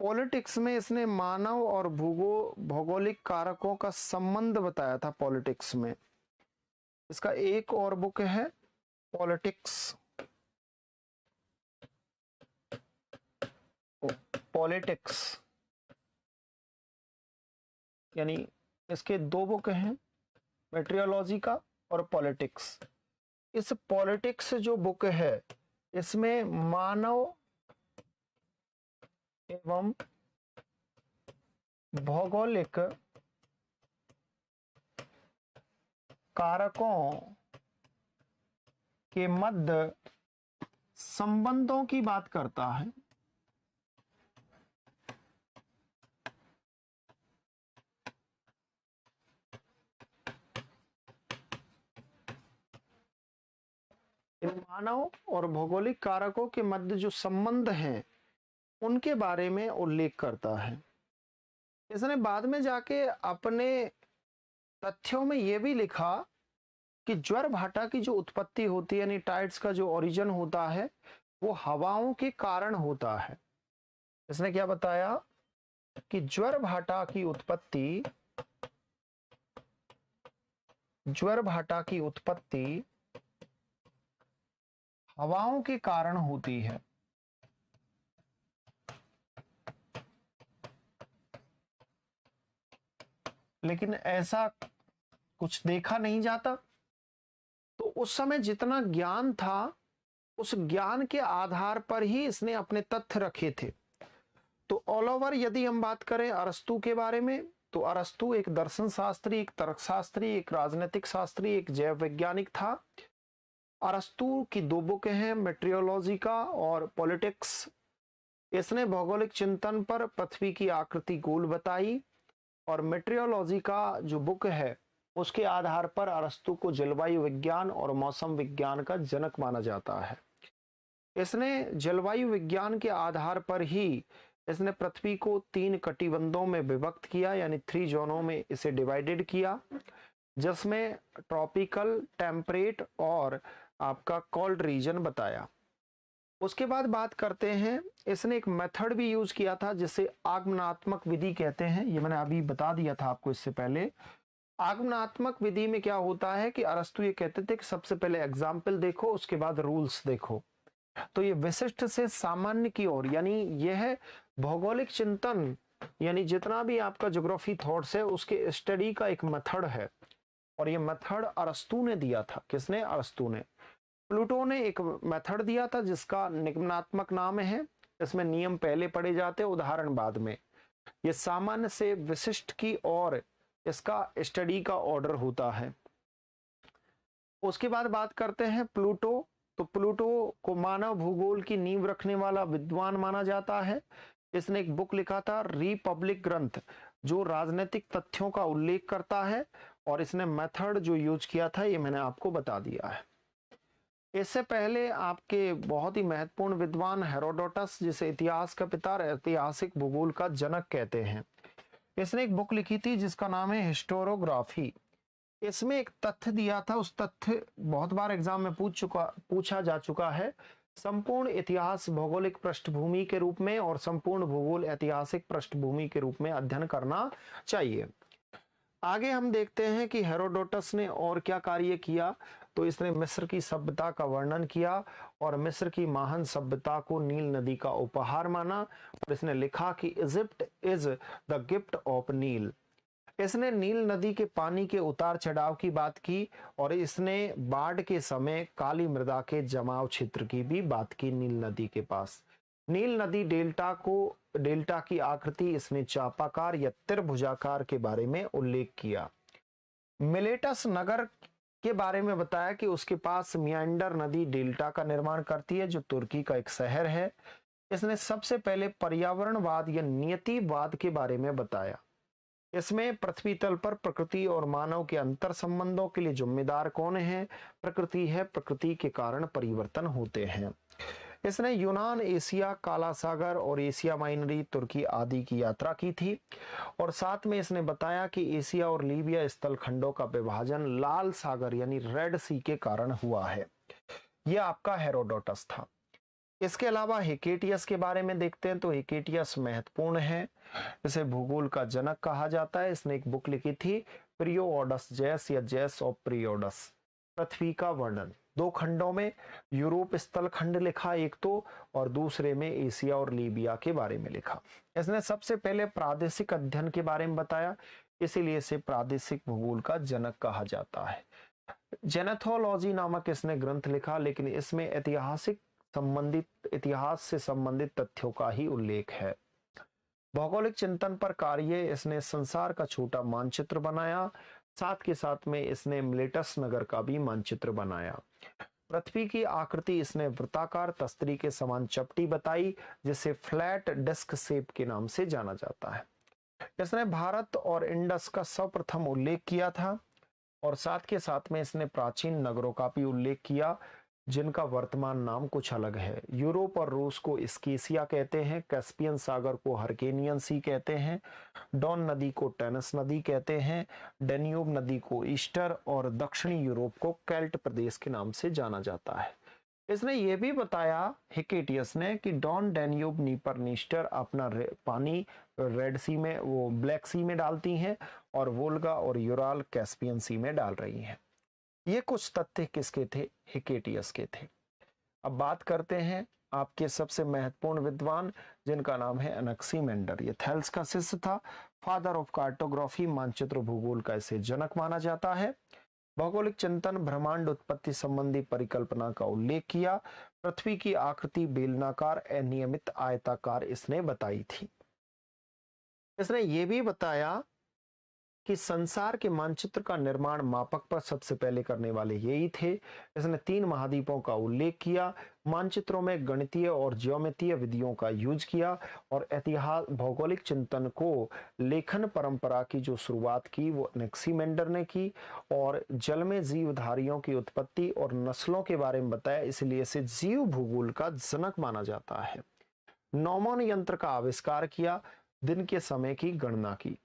पॉलिटिक्स में इसने मानव और भौगोलिक कारकों का संबंध बताया था। पॉलिटिक्स में इसका एक और बुक है पॉलिटिक्स। यानी इसके 2 बुक हैं, मेट्रियोलॉजी का और पॉलिटिक्स। इस पॉलिटिक्स जो बुक है इसमें मानव एवं भौगोलिक कारकों के मध्य संबंधों की बात करता है। इन मानव और भौगोलिक कारकों के मध्य जो संबंध हैं उनके बारे में उल्लेख करता है। इसने बाद में जाके अपने तथ्यों में यह भी लिखा कि ज्वर भाटा की जो उत्पत्ति होती है यानी टाइड्स का जो ओरिजिन होता है वो हवाओं के कारण होता है। इसने क्या बताया कि ज्वर भाटा की उत्पत्ति हवाओं के कारण होती है। लेकिन ऐसा कुछ देखा नहीं जाता। तो उस समय जितना ज्ञान था उस ज्ञान के आधार पर ही इसने अपने तथ्य रखे थे। तो ऑल ओवर यदि हम बात करें अरस्तु के बारे में तो अरस्तु एक दर्शन शास्त्री, एक तर्कशास्त्री, एक राजनीतिक शास्त्री, एक जैव वैज्ञानिक था। अरस्तु की दो बुक हैं, मेट्रियोलॉजी का और पॉलिटिक्स। इसने भौगोलिक चिंतन पर पृथ्वी की आकृति गोल बताई और मेट्रियोलॉजी का जो बुक है उसके आधार पर अरस्तु को जलवायु विज्ञान और मौसम विज्ञान का जनक माना जाता है। इसने जलवायु विज्ञान के आधार पर ही इसने पृथ्वी को 3 कटिबंधों में विभक्त किया यानी 3 जोनों में इसे डिवाइडेड किया, जिसमें ट्रॉपिकल, टेम्परेट और आपका कोल्ड रीजन बताया। उसके बाद बात करते हैं, इसने एक मेथड भी यूज किया था जिसे आगमनात्मक विधि कहते हैं। ये मैंने अभी बता दिया था आपको इससे पहले। आगमनात्मक विधि में क्या होता है कि अरस्तु ये कहते थे कि सबसे पहले एग्जाम्पल देखो उसके बाद रूल्स देखो। तो ये विशिष्ट से सामान्य की ओर यानी यह भौगोलिक चिंतन यानी जितना भी आपका ज्योग्राफी थॉट्स है उसके स्टडी का एक मेथड है और ये मेथड अरस्तु ने दिया था। किसने? अरस्तु ने। प्लूटो ने एक मेथड दिया था जिसका निगमनात्मक नाम है। इसमें नियम पहले पढ़े जाते, उदाहरण बाद में। ये सामान्य से विशिष्ट की ओर इसका स्टडी का ऑर्डर होता है। उसके बाद बात करते हैं प्लूटो। तो प्लूटो को मानव भूगोल की नींव रखने वाला विद्वान माना जाता है। इसने एक बुक लिखा था रिपब्लिक ग्रंथ जो राजनीतिक तथ्यों का उल्लेख करता है और इसने मेथड जो यूज किया था ये मैंने आपको बता दिया है। इससे पहले आपके बहुत ही महत्वपूर्ण विद्वान हेरोडोटस, जिसे इतिहास का पिता, ऐतिहासिक भूगोल का जनक कहते हैं। इसने एक बुक लिखी थी जिसका नाम है हिस्टोरोग्राफी। इसमें एक तथ्य दिया था, उस तथ्य बहुत बार एग्जाम में पूछा जा चुका है। संपूर्ण इतिहास भौगोलिक पृष्ठभूमि के रूप में और संपूर्ण भूगोल ऐतिहासिक पृष्ठभूमि के रूप में अध्ययन करना चाहिए। आगे हम देखते हैं कि हेरोडोटस ने और क्या कार्य किया। तो इसने मिस्र की सभ्यता का वर्णन किया और मिस्र की महान सभ्यता को नील नदी का उपहार माना और इसने लिखा कि Egypt is the gift of Nile. इसने नील नदी के पानी के उतार चढ़ाव की बात की और इसने बाढ़ के समय काली मृदा के जमाव क्षेत्र की भी बात की। नील नदी के पास नील नदी डेल्टा की आकृति इसने चापाकार या त्रिभुजाकार के बारे में उल्लेख किया। मिलेटस नगर के बारे में बताया कि उसके पास मियांडर नदी डेल्टा का निर्माण करती है जो तुर्की का एक शहर है। इसने सबसे पहले पर्यावरणवाद या नियतिवाद के बारे में बताया। इसमें पृथ्वी तल पर प्रकृति और मानव के अंतर संबंधों के लिए जिम्मेदार कौन है? प्रकृति है। प्रकृति के कारण परिवर्तन होते हैं। इसने यूनान, एशिया, काला सागर और एशिया माइनरी, तुर्की आदि की यात्रा की थी और साथ में इसने बताया कि एशिया और लीबिया स्थल खंडों का विभाजन लाल सागर यानी रेड सी के कारण हुआ है। यह आपका हेरोडोटस था। इसके अलावा हेकेटियस के बारे में देखते हैं तो हेकेटियस महत्वपूर्ण है, इसे भूगोल का जनक कहा जाता है। इसने एक बुक लिखी थी पीरियोडस जैस या जैस ऑफ पीरियोडस, पृथ्वी का वर्णन। 2 खंडों में यूरोप स्थल खंड लिखा एक तो, और दूसरे में एशिया और लीबिया के बारे में लिखा। इसने सबसे पहले प्रादेशिक अध्ययन के बारे में बताया, इसीलिए इसे प्रादेशिक भूगोल का जनक कहा जाता है। जेनेथोलॉजी नामक इसने ग्रंथ लिखा, लेकिन इसमें इतिहास से संबंधित तथ्यों का ही उल्लेख है। भौगोलिक चिंतन पर कार्य, इसने संसार का छोटा मानचित्र बनाया। साथ के साथ में इसने मिलेटस नगर का भी मानचित्र बनाया। पृथ्वी की आकृति इसने वृत्ताकार तस्तरी के समान चपटी बताई, जिसे फ्लैट डिस्क शेप के नाम से जाना जाता है। इसने भारत और इंडस का सर्वप्रथम उल्लेख किया था और साथ के साथ में इसने प्राचीन नगरों का भी उल्लेख किया, जिनका वर्तमान नाम कुछ अलग है। यूरोप और रूस को स्केसिया कहते हैं, कैस्पियन सागर को हरकेनियन सी कहते हैं, डॉन नदी को टेनिस नदी कहते हैं, डेन्यूब नदी को ईस्टर और दक्षिणी यूरोप को केल्ट प्रदेश के नाम से जाना जाता है। इसने यह भी बताया हिकेटियस ने कि डॉन, डेन्यूब, नीपर, नीस्टर अपना पानी रेड सी में, वो ब्लैक सी में डालती हैं और वोल्गा और यूराल कैस्पियन सी में डाल रही हैं। ये कुछ तथ्य किसके थे? हिकेटियस के थे। अब बात करते हैं आपके सबसे महत्वपूर्ण विद्वान, जिनका नाम है एनेक्सीमेंडर। ये थेल्स का शिष्य था, फादर ऑफ कार्टोग्राफी, मानचित्र भूगोल का इसे जनक माना जाता है। भौगोलिक चिंतन, ब्रह्मांड उत्पत्ति संबंधी परिकल्पना का उल्लेख किया। पृथ्वी की आकृति बेलनाकार, अनियमित, आयताकार इसने बताई थी। इसने ये भी बताया कि संसार के मानचित्र का निर्माण मापक पर सबसे पहले करने वाले यही थे। इसने 3 महाद्वीपों का उल्लेख किया, मानचित्रों में गणितीय और ज्योमेत्रीय विधियों का यूज किया और इतिहास भौगोलिक चिंतन को लेखन परंपरा की जो शुरुआत की वो एनेक्सीमेंडर ने की और जल में जीवधारियों की उत्पत्ति और नस्लों के बारे में बताया, इसलिए इसे जीव भूगोल का जनक माना जाता है। नौमोन यंत्र का आविष्कार किया, दिन के समय की गणना की,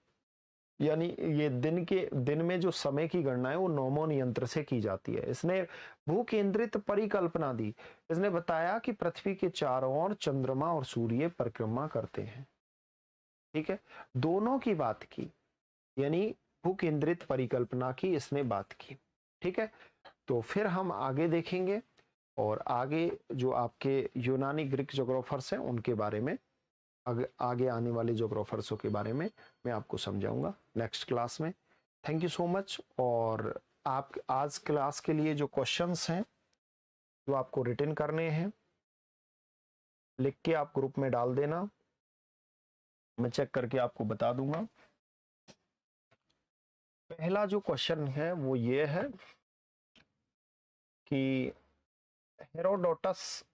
यानी ये दिन में जो समय की गणना है वो नौमोन यंत्र से की जाती है। इसने भू केंद्रित परिकल्पना दी। इसने बताया कि पृथ्वी के चारों ओर चंद्रमा और सूर्य परिक्रमा करते हैं। ठीक है, दोनों की बात की, यानी भू केंद्रित परिकल्पना की इसने बात की। ठीक है, तो फिर हम आगे देखेंगे और आगे जो आपके यूनानी ग्रीक ज्योग्राफर्स हैं उनके बारे में, आगे आने वाले ज्योग्राफर्सों के बारे में मैं आपको समझाऊंगा नेक्स्ट क्लास में। Thank you so much. और आप आज क्लास के लिए जो क्वेश्चंस हैं जो आपको रिटन करने हैं, लिख के आप ग्रुप में डाल देना, मैं चेक करके आपको बता दूंगा। पहला जो क्वेश्चन है वो ये है कि हेरोडोटस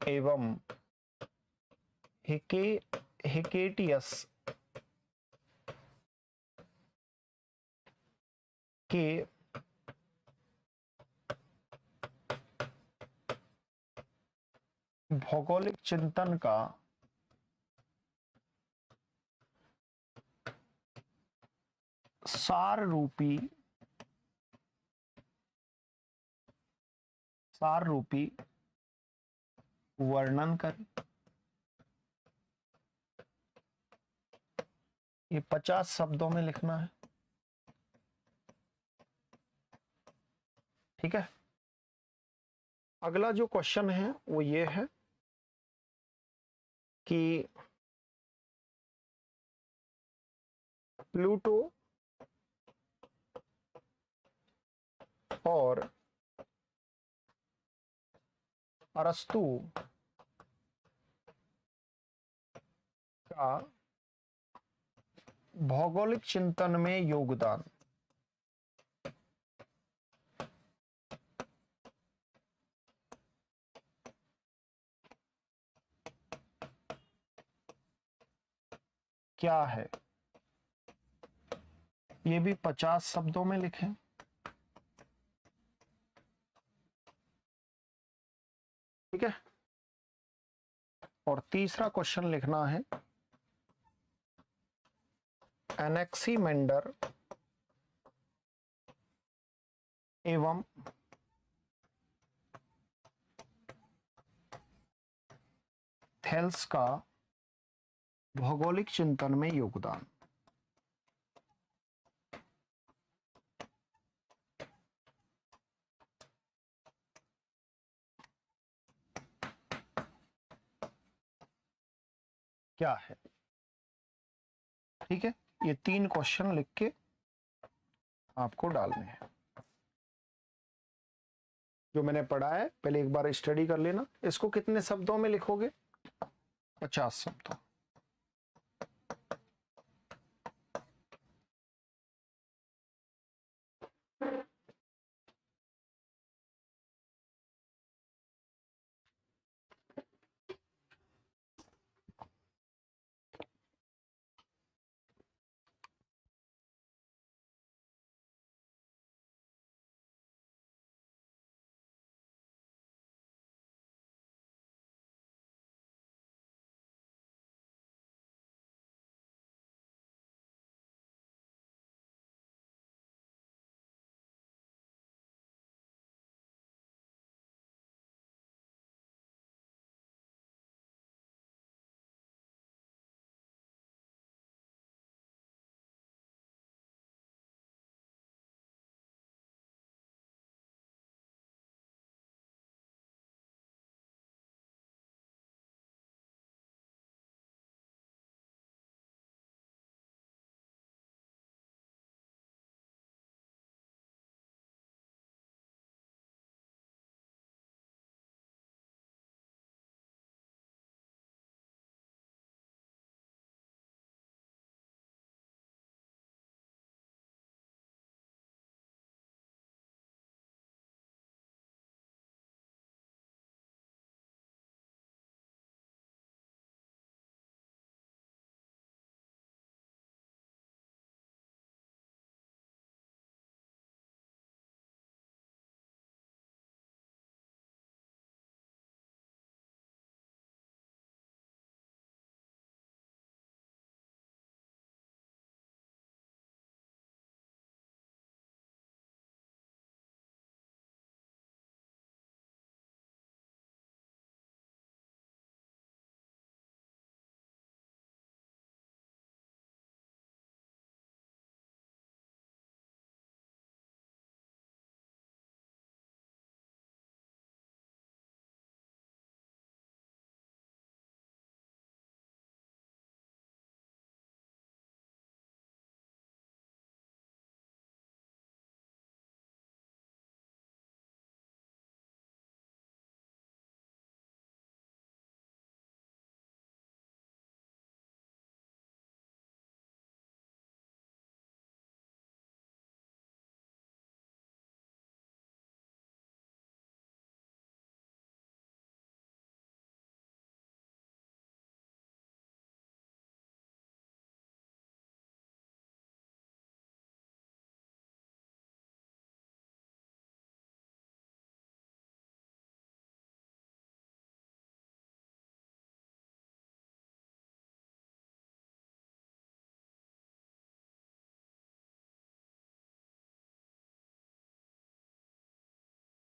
एवं हिकेटियस के भौगोलिक चिंतन का सार रूपी वर्णन करें। ये 50 शब्दों में लिखना है। ठीक है, अगला जो क्वेश्चन है वो ये है कि प्लूटो और अरस्तु का भौगोलिक चिंतन में योगदान क्या है? ये भी 50 शब्दों में लिखें। ठीक है, और तीसरा क्वेश्चन लिखना है एनेक्सीमेंडर एवं थेल्स का भौगोलिक चिंतन में योगदान। क्या है? ठीक है, ये 3 क्वेश्चन लिख के आपको डालने हैं। जो मैंने पढ़ा है पहले एक बार स्टडी कर लेना। इसको कितने शब्दों में लिखोगे? 50 शब्दों।